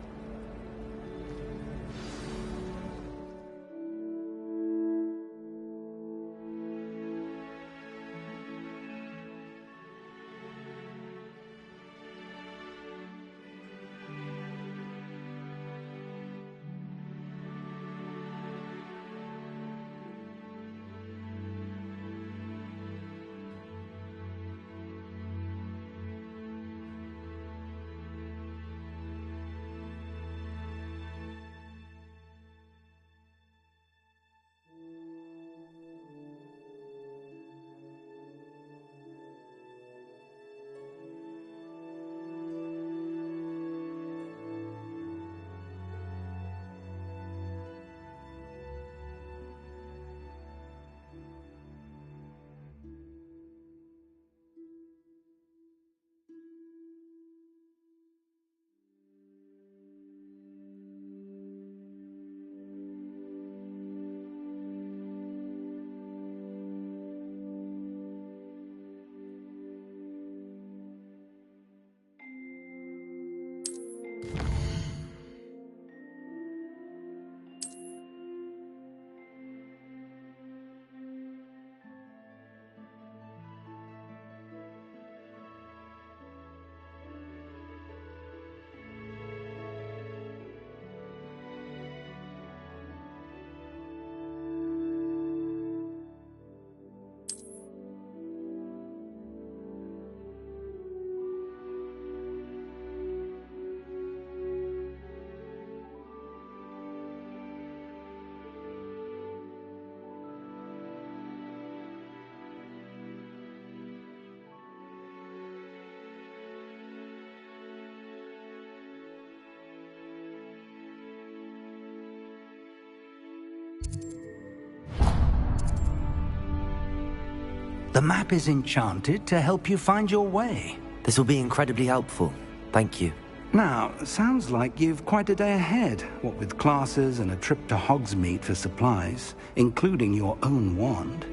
The map is enchanted to help you find your way. This will be incredibly helpful. Thank you. Now, sounds like you've quite a day ahead, what with classes and a trip to Hogsmeade for supplies, including your own wand.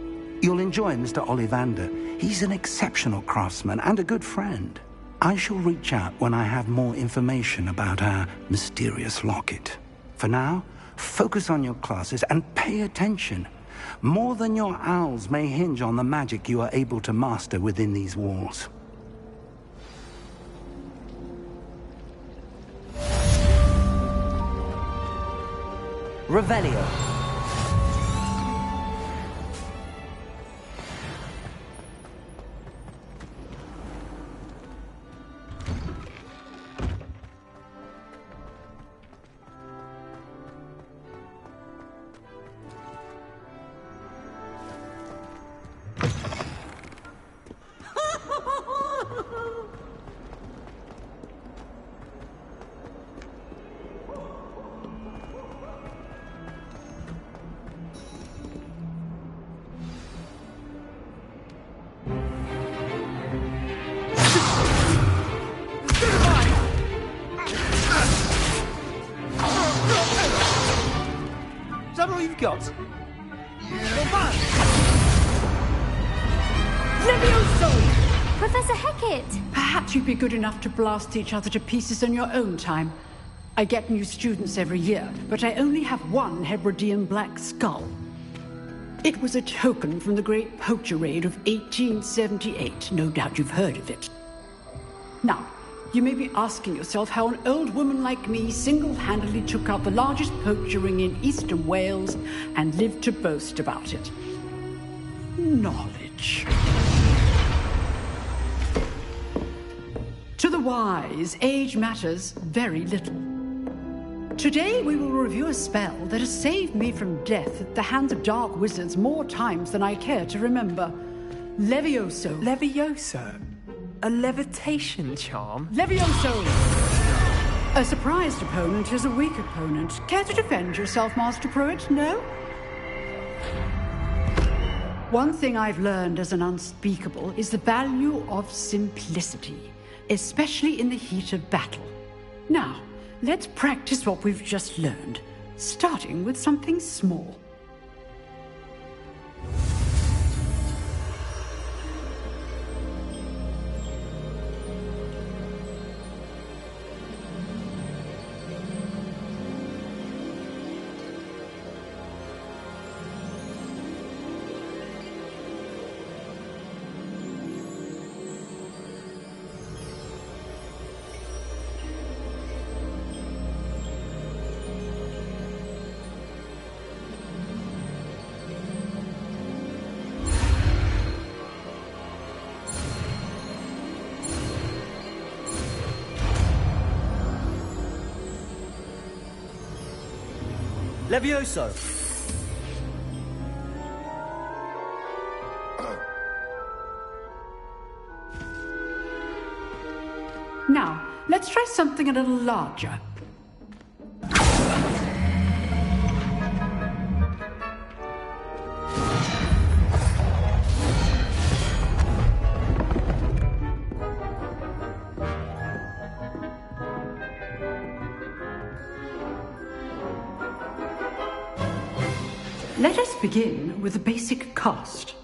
You'll enjoy Mr. Ollivander. He's an exceptional craftsman and a good friend. I shall reach out when I have more information about our mysterious locket. For now, focus on your classes and pay attention. More than your owls may hinge on the magic you are able to master within these walls. Revelio. Is that all you've got? Levioso! Professor Hecat! Perhaps you'd be good enough to blast each other to pieces on your own time. I get new students every year, but I only have one Hebridean black skull. It was a token from the Great Poacher Raid of 1878. No doubt you've heard of it. Now, you may be asking yourself how an old woman like me single-handedly took out the largest poacher ring in eastern Wales and lived to boast about it. Knowledge. To the wise, age matters very little. Today we will review a spell that has saved me from death at the hands of dark wizards more times than I care to remember. Levioso. Levioso? A levitation charm? Levioso! A surprised opponent is a weak opponent. Care to defend yourself, Master Pruitt? No? One thing I've learned as an unspeakable is the value of simplicity, especially in the heat of battle. Now, let's practice what we've just learned, starting with something small. Levioso! Now, let's try something a little larger. Let us begin with the basic cast.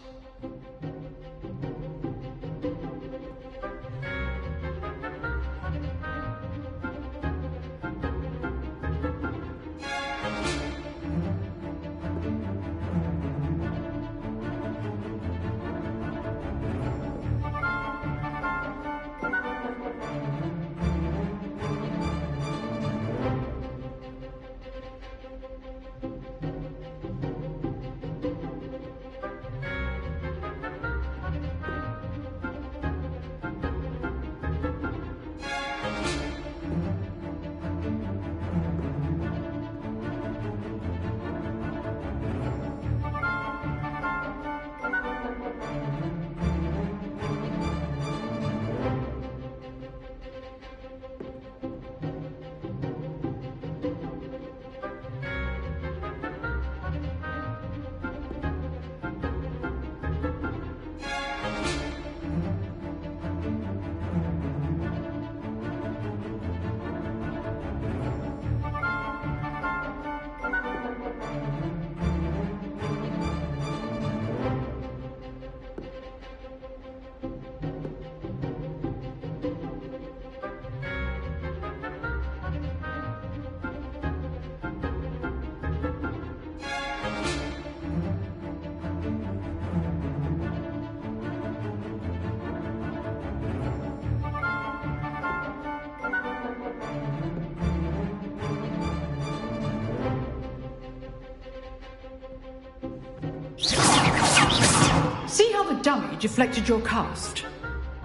See how the dummy deflected your cast?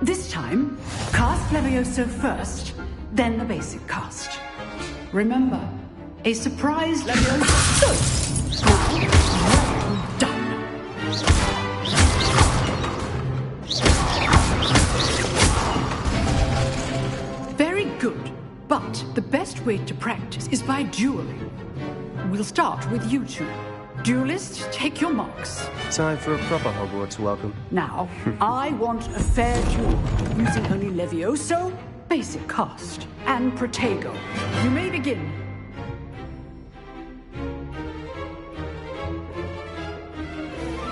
This time, cast Levioso first, then the basic cast. Remember, a surprise Levioso. Good. Now, well done. Very good, but the best way to practice is by dueling. We'll start with you two. Duelists, take your marks. Time for a proper Hogwarts welcome. Now, I want a fair duel, using only Levioso, basic cast, and Protego. You may begin.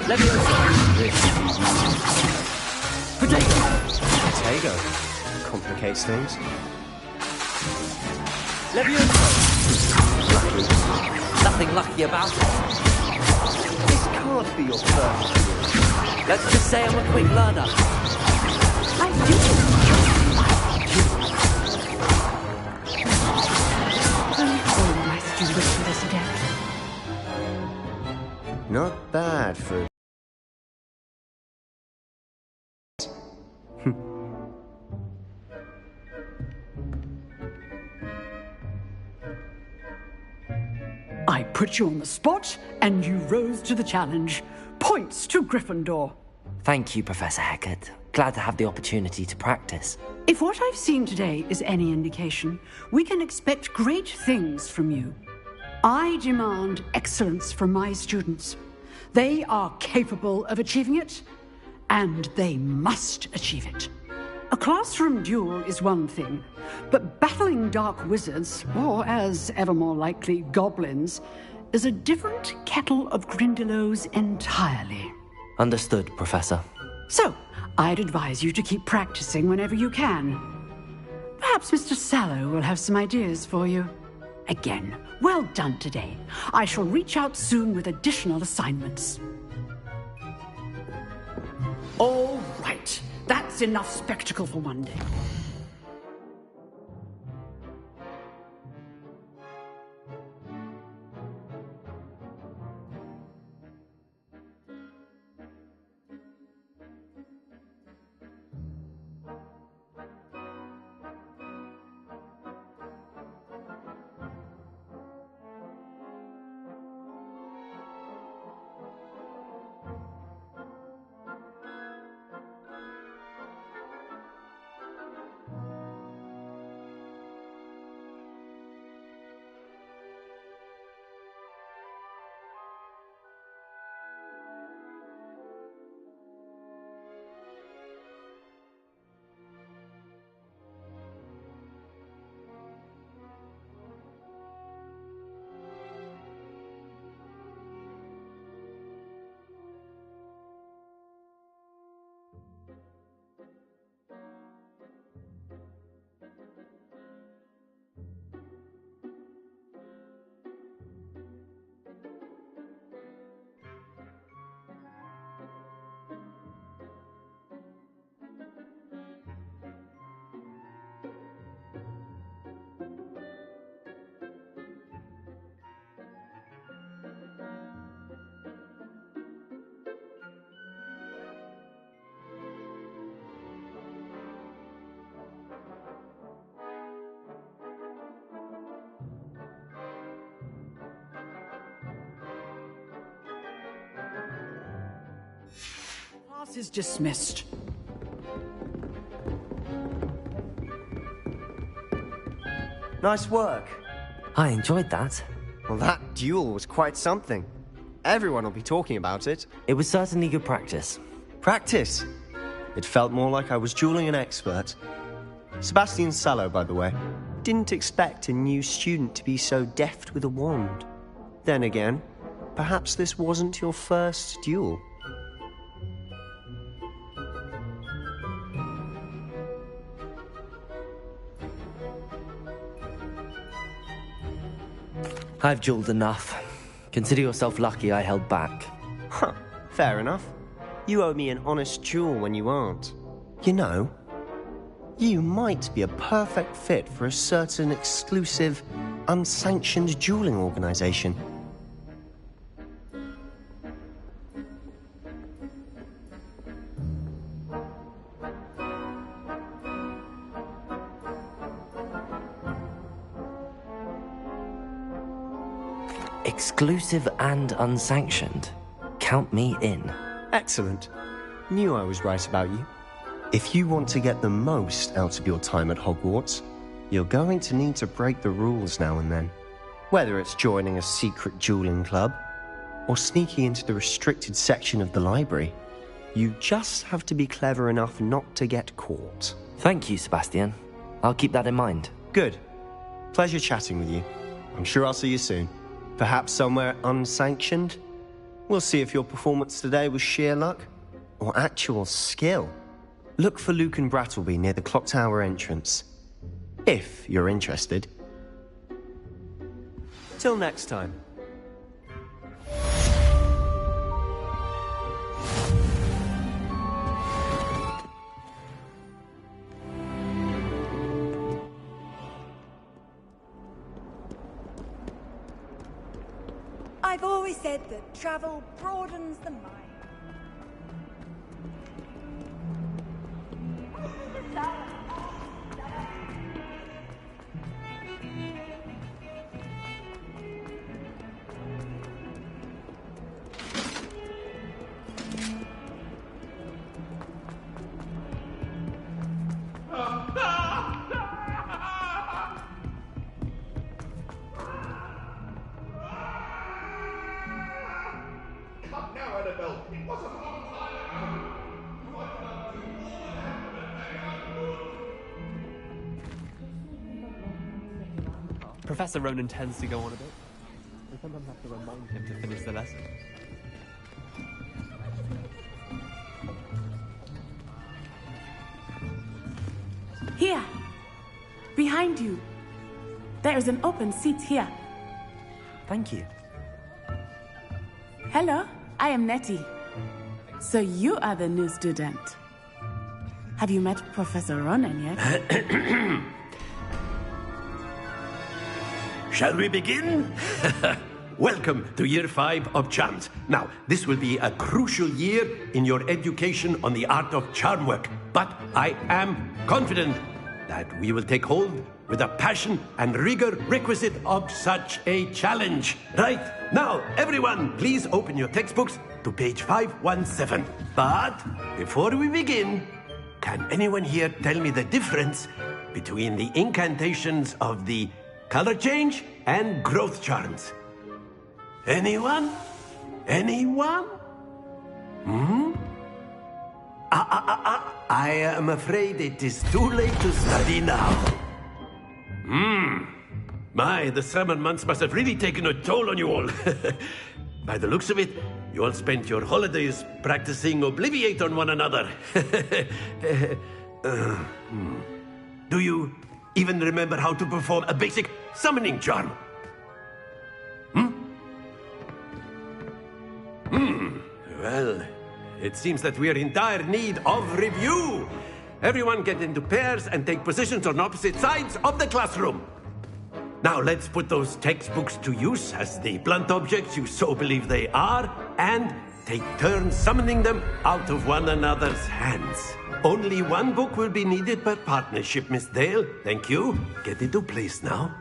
Levioso! Protego complicates things. Levioso! Nothing lucky about it. This can't be your first duel. Let's just say I'm a quick learner. I do. Oh, nice to wish for this adept. Not bad for... put you on the spot, and you rose to the challenge. Points to Gryffindor. Thank you, Professor Hecat. Glad to have the opportunity to practice. If what I've seen today is any indication, we can expect great things from you. I demand excellence from my students. They are capable of achieving it, and they must achieve it. A classroom duel is one thing, but battling dark wizards, or as ever more likely, goblins, is a different kettle of Grindylows entirely. Understood, Professor. So, I'd advise you to keep practicing whenever you can. Perhaps Mr. Sallow will have some ideas for you. Again, well done today. I shall reach out soon with additional assignments. All right. That's enough spectacle for one day. Class is dismissed. Nice work. I enjoyed that. Well, that duel was quite something. Everyone will be talking about it. It was certainly good practice. Practice? It felt more like I was dueling an expert. Sebastian Sallow, by the way. Didn't expect a new student to be so deft with a wand. Then again, perhaps this wasn't your first duel. I've dueled enough. Consider yourself lucky I held back. Huh, fair enough. You owe me an honest duel when you aren't. You know, you might be a perfect fit for a certain exclusive, unsanctioned dueling organization. Exclusive and unsanctioned. Count me in. Excellent. Knew I was right about you. If you want to get the most out of your time at Hogwarts, you're going to need to break the rules now and then. Whether it's joining a secret dueling club, or sneaking into the restricted section of the library, you just have to be clever enough not to get caught. Thank you, Sebastian. I'll keep that in mind. Good. Pleasure chatting with you. I'm sure I'll see you soon. Perhaps somewhere unsanctioned? We'll see if your performance today was sheer luck or actual skill. Look for Luke and Brattleby near the clock tower entrance, if you're interested. Till next time. I've always said that travel broadens the mind. Professor Ronan tends to go on a bit. I sometimes have to remind him to finish the lesson. Here! Behind you! There is an open seat here. Thank you. Hello, I am Nettie. So you are the new student. Have you met Professor Ronan yet? Shall we begin? Welcome to Year 5 of Charms. Now, this will be a crucial year in your education on the art of charm work. But I am confident that we will take hold with the passion and rigor requisite of such a challenge. Right, now, everyone, please open your textbooks to page 517. But before we begin, can anyone here tell me the difference between the incantations of the color change and growth charms? Anyone? Anyone? I am afraid it is too late to study now. My, the summer months must have really taken a toll on you all. By the looks of it, you all spent your holidays practicing Obliviate on one another. Do you even remember how to perform a basic summoning charm? Well, it seems that we are in dire need of review. Everyone get into pairs and take positions on opposite sides of the classroom. Now let's put those textbooks to use as the blunt objects you so believe they are, and take turns summoning them out of one another's hands. Only one book will be needed per partnership, Miss Dale. Thank you. Get into place now.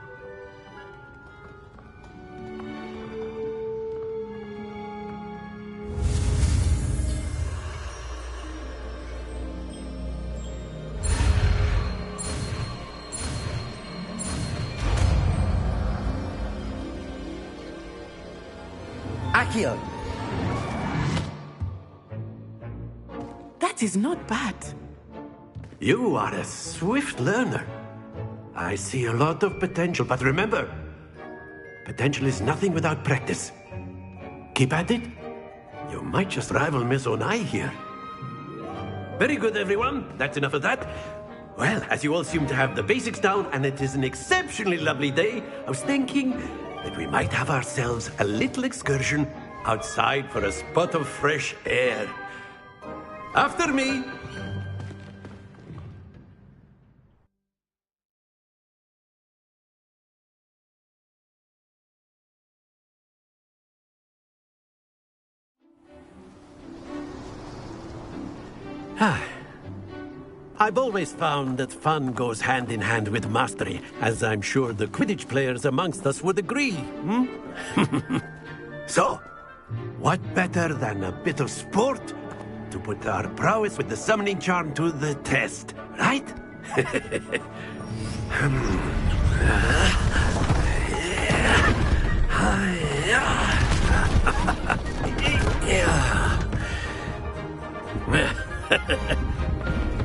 Accio! That is not bad. You are a swift learner. I see a lot of potential, but remember, potential is nothing without practice. Keep at it. You might just rival Miss Onai here. Very good, everyone. That's enough of that. Well, as you all seem to have the basics down, and it is an exceptionally lovely day, I was thinking that we might have ourselves a little excursion outside for a spot of fresh air. After me! I've always found that fun goes hand in hand with mastery, as I'm sure the Quidditch players amongst us would agree. So, what better than a bit of sport to put our prowess with the summoning charm to the test, right?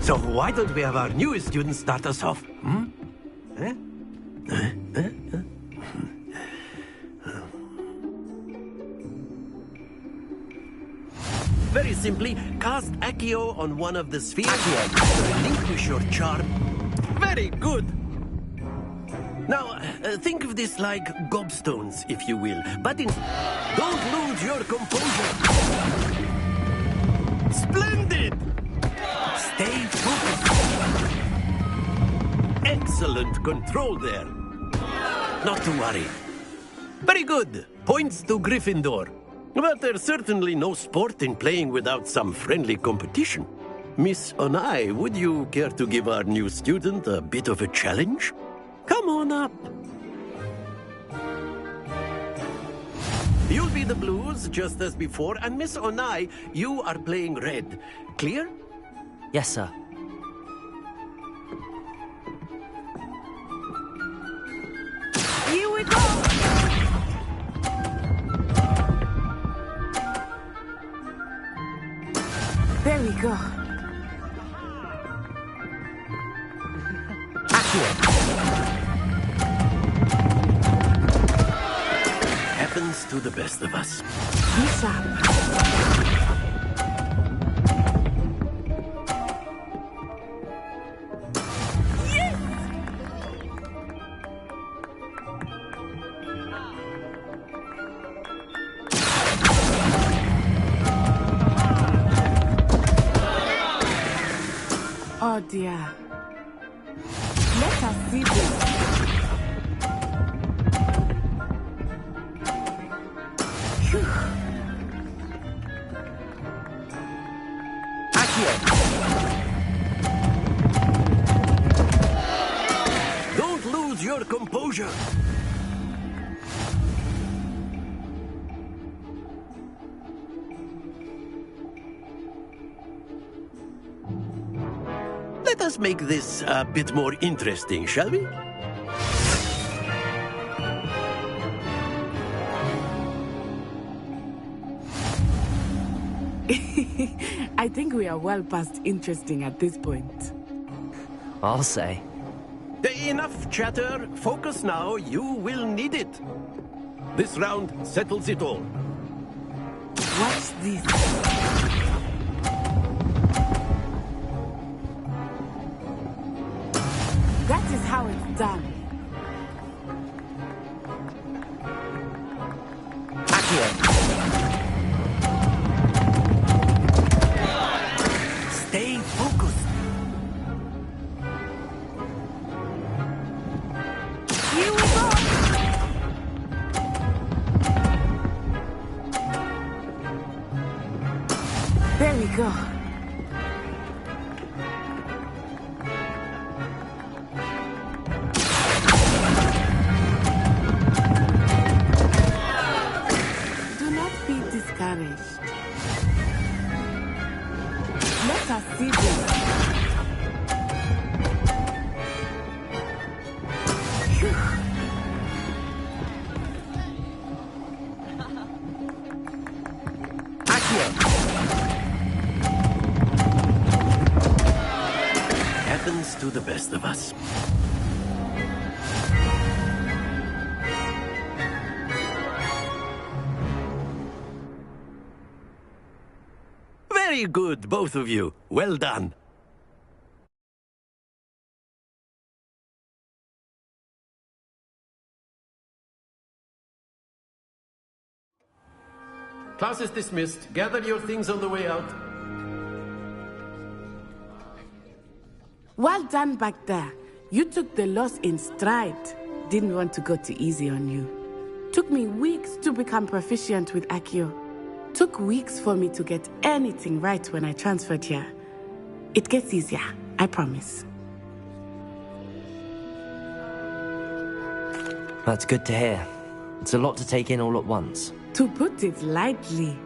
So why don't we have our newest student start us off? Very simply, cast Accio on one of the spheres. Relinquish your charm. Very good. Now, think of this like gobstones, if you will. But don't lose your composure. Splendid! Stay focused. Excellent control there. Not to worry. Very good. Points to Gryffindor. But there's certainly no sport in playing without some friendly competition. Miss Onai, would you care to give our new student a bit of a challenge? Come on up. You'll be the blues, just as before, and Miss Onai, you are playing red. Clear? Yes, sir. Here we go! There we go. to the best of us. Oh dear. Let us see this. Don't lose your composure. Let us make this a bit more interesting, shall we? I think we are well past interesting at this point. I'll say. Enough chatter. Focus now. You will need it. This round settles it all. What's this? That is how it's done. Stay focused. Here we go. There we go. Do not be discouraged. Let us see this. Happens to the best of us. Very good, both of you. Well done. Class is dismissed. Gather your things on the way out. Well done back there. You took the loss in stride. Didn't want to go too easy on you. Took me weeks to become proficient with Accio. Took weeks for me to get anything right when I transferred here. It gets easier, I promise. That's good to hear. It's a lot to take in all at once. To put it lightly,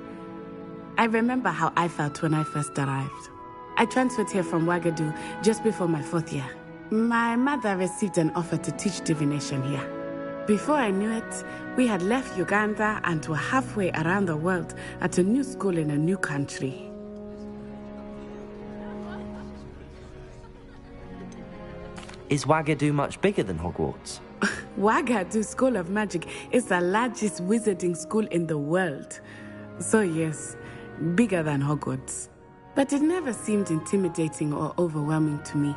I remember how I felt when I first arrived. I transferred here from Wagadu just before my 4th year. My mother received an offer to teach divination here. Before I knew it, we had left Uganda and were halfway around the world at a new school in a new country. Is Wagadu much bigger than Hogwarts? Wagadu School of Magic is the largest wizarding school in the world. So yes, bigger than Hogwarts. But it never seemed intimidating or overwhelming to me.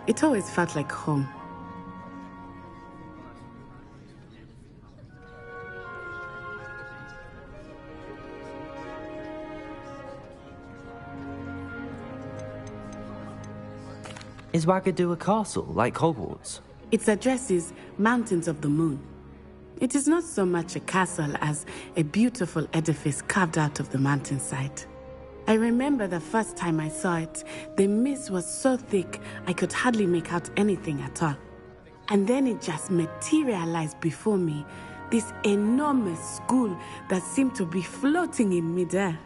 It always felt like home. Is Wagadu a castle, like Hogwarts? Its address is Mountains of the Moon. It is not so much a castle as a beautiful edifice carved out of the mountainside. I remember the first time I saw it, the mist was so thick I could hardly make out anything at all. And then it just materialized before me, this enormous school that seemed to be floating in midair.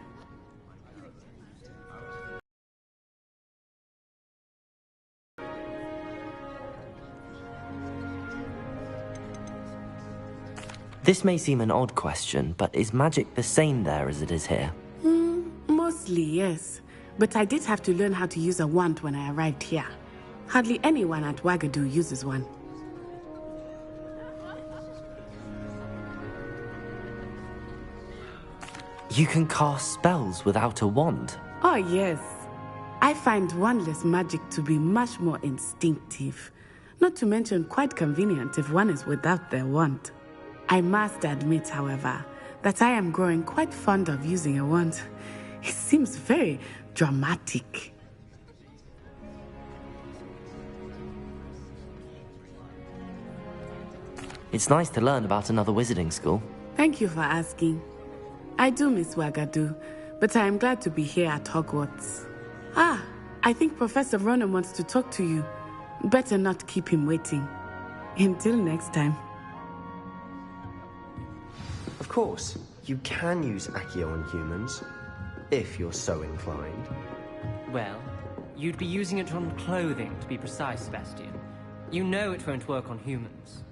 This may seem an odd question, but is magic the same there as it is here? Mostly, yes. But I did have to learn how to use a wand when I arrived here. Hardly anyone at Wagadu uses one. You can cast spells without a wand. Oh, yes. I find wandless magic to be much more instinctive. Not to mention quite convenient if one is without their wand. I must admit, however, that I am growing quite fond of using a wand. It seems very dramatic. It's nice to learn about another wizarding school. Thank you for asking. I do miss Wagadu, but I am glad to be here at Hogwarts. Ah, I think Professor Ronan wants to talk to you. Better not keep him waiting. Until next time. Of course, you can use Accio on humans, if you're so inclined. Well, you'd be using it on clothing, to be precise, Sebastian. You know it won't work on humans.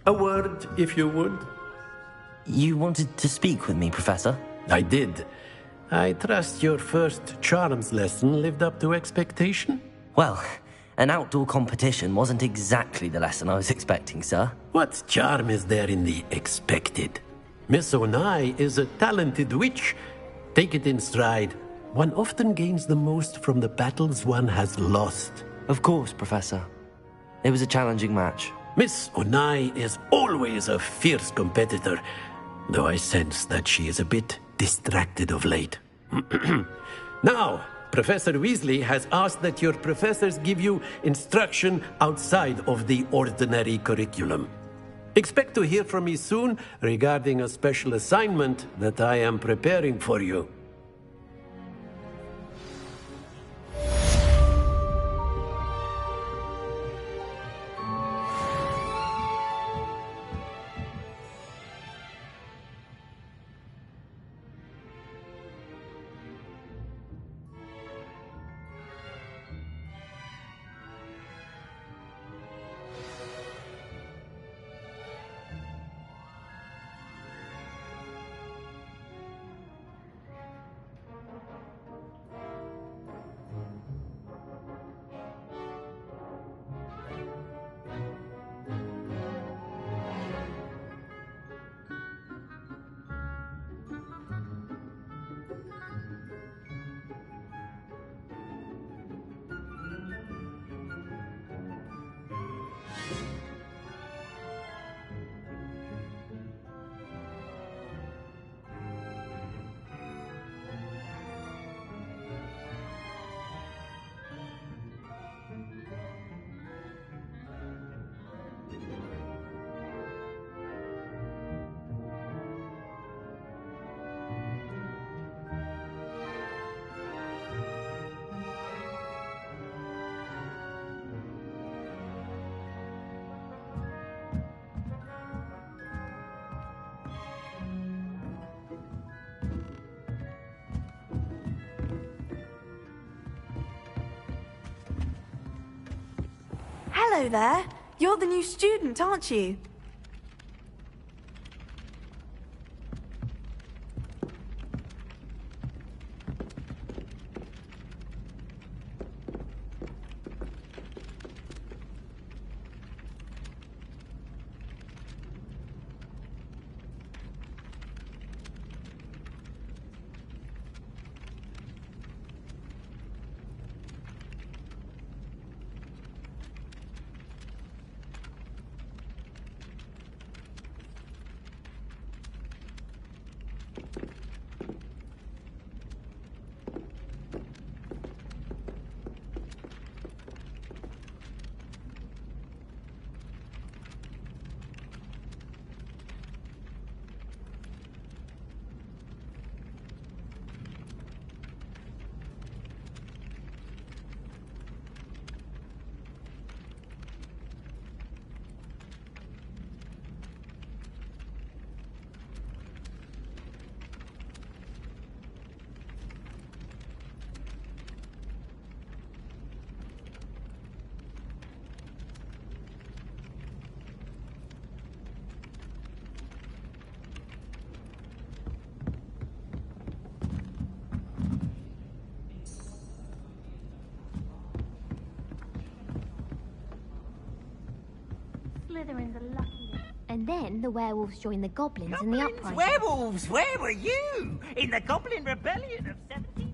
A word, if you would. You wanted to speak with me, Professor? I did. I trust your first charms lesson lived up to expectation? Well, an outdoor competition wasn't exactly the lesson I was expecting, sir. What charm is there in the expected? Miss Onai is a talented witch. Take it in stride. One often gains the most from the battles one has lost. Of course, Professor. It was a challenging match. Miss Onai is always a fierce competitor, though I sense that she is a bit distracted of late. Now, Professor Weasley has asked that your professors give you instruction outside of the ordinary curriculum. Expect to hear from me soon regarding a special assignment that I am preparing for you. Hello there. You're the new student, aren't you? Slytherin's a lucky little... And then the werewolves joined the goblins in the uprising. Werewolves, where were you? In the Goblin Rebellion of 17...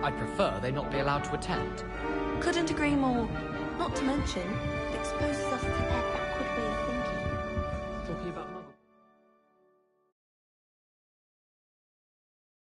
I'd prefer they not be allowed to attend. Couldn't agree more. Not to mention, it exposes us to their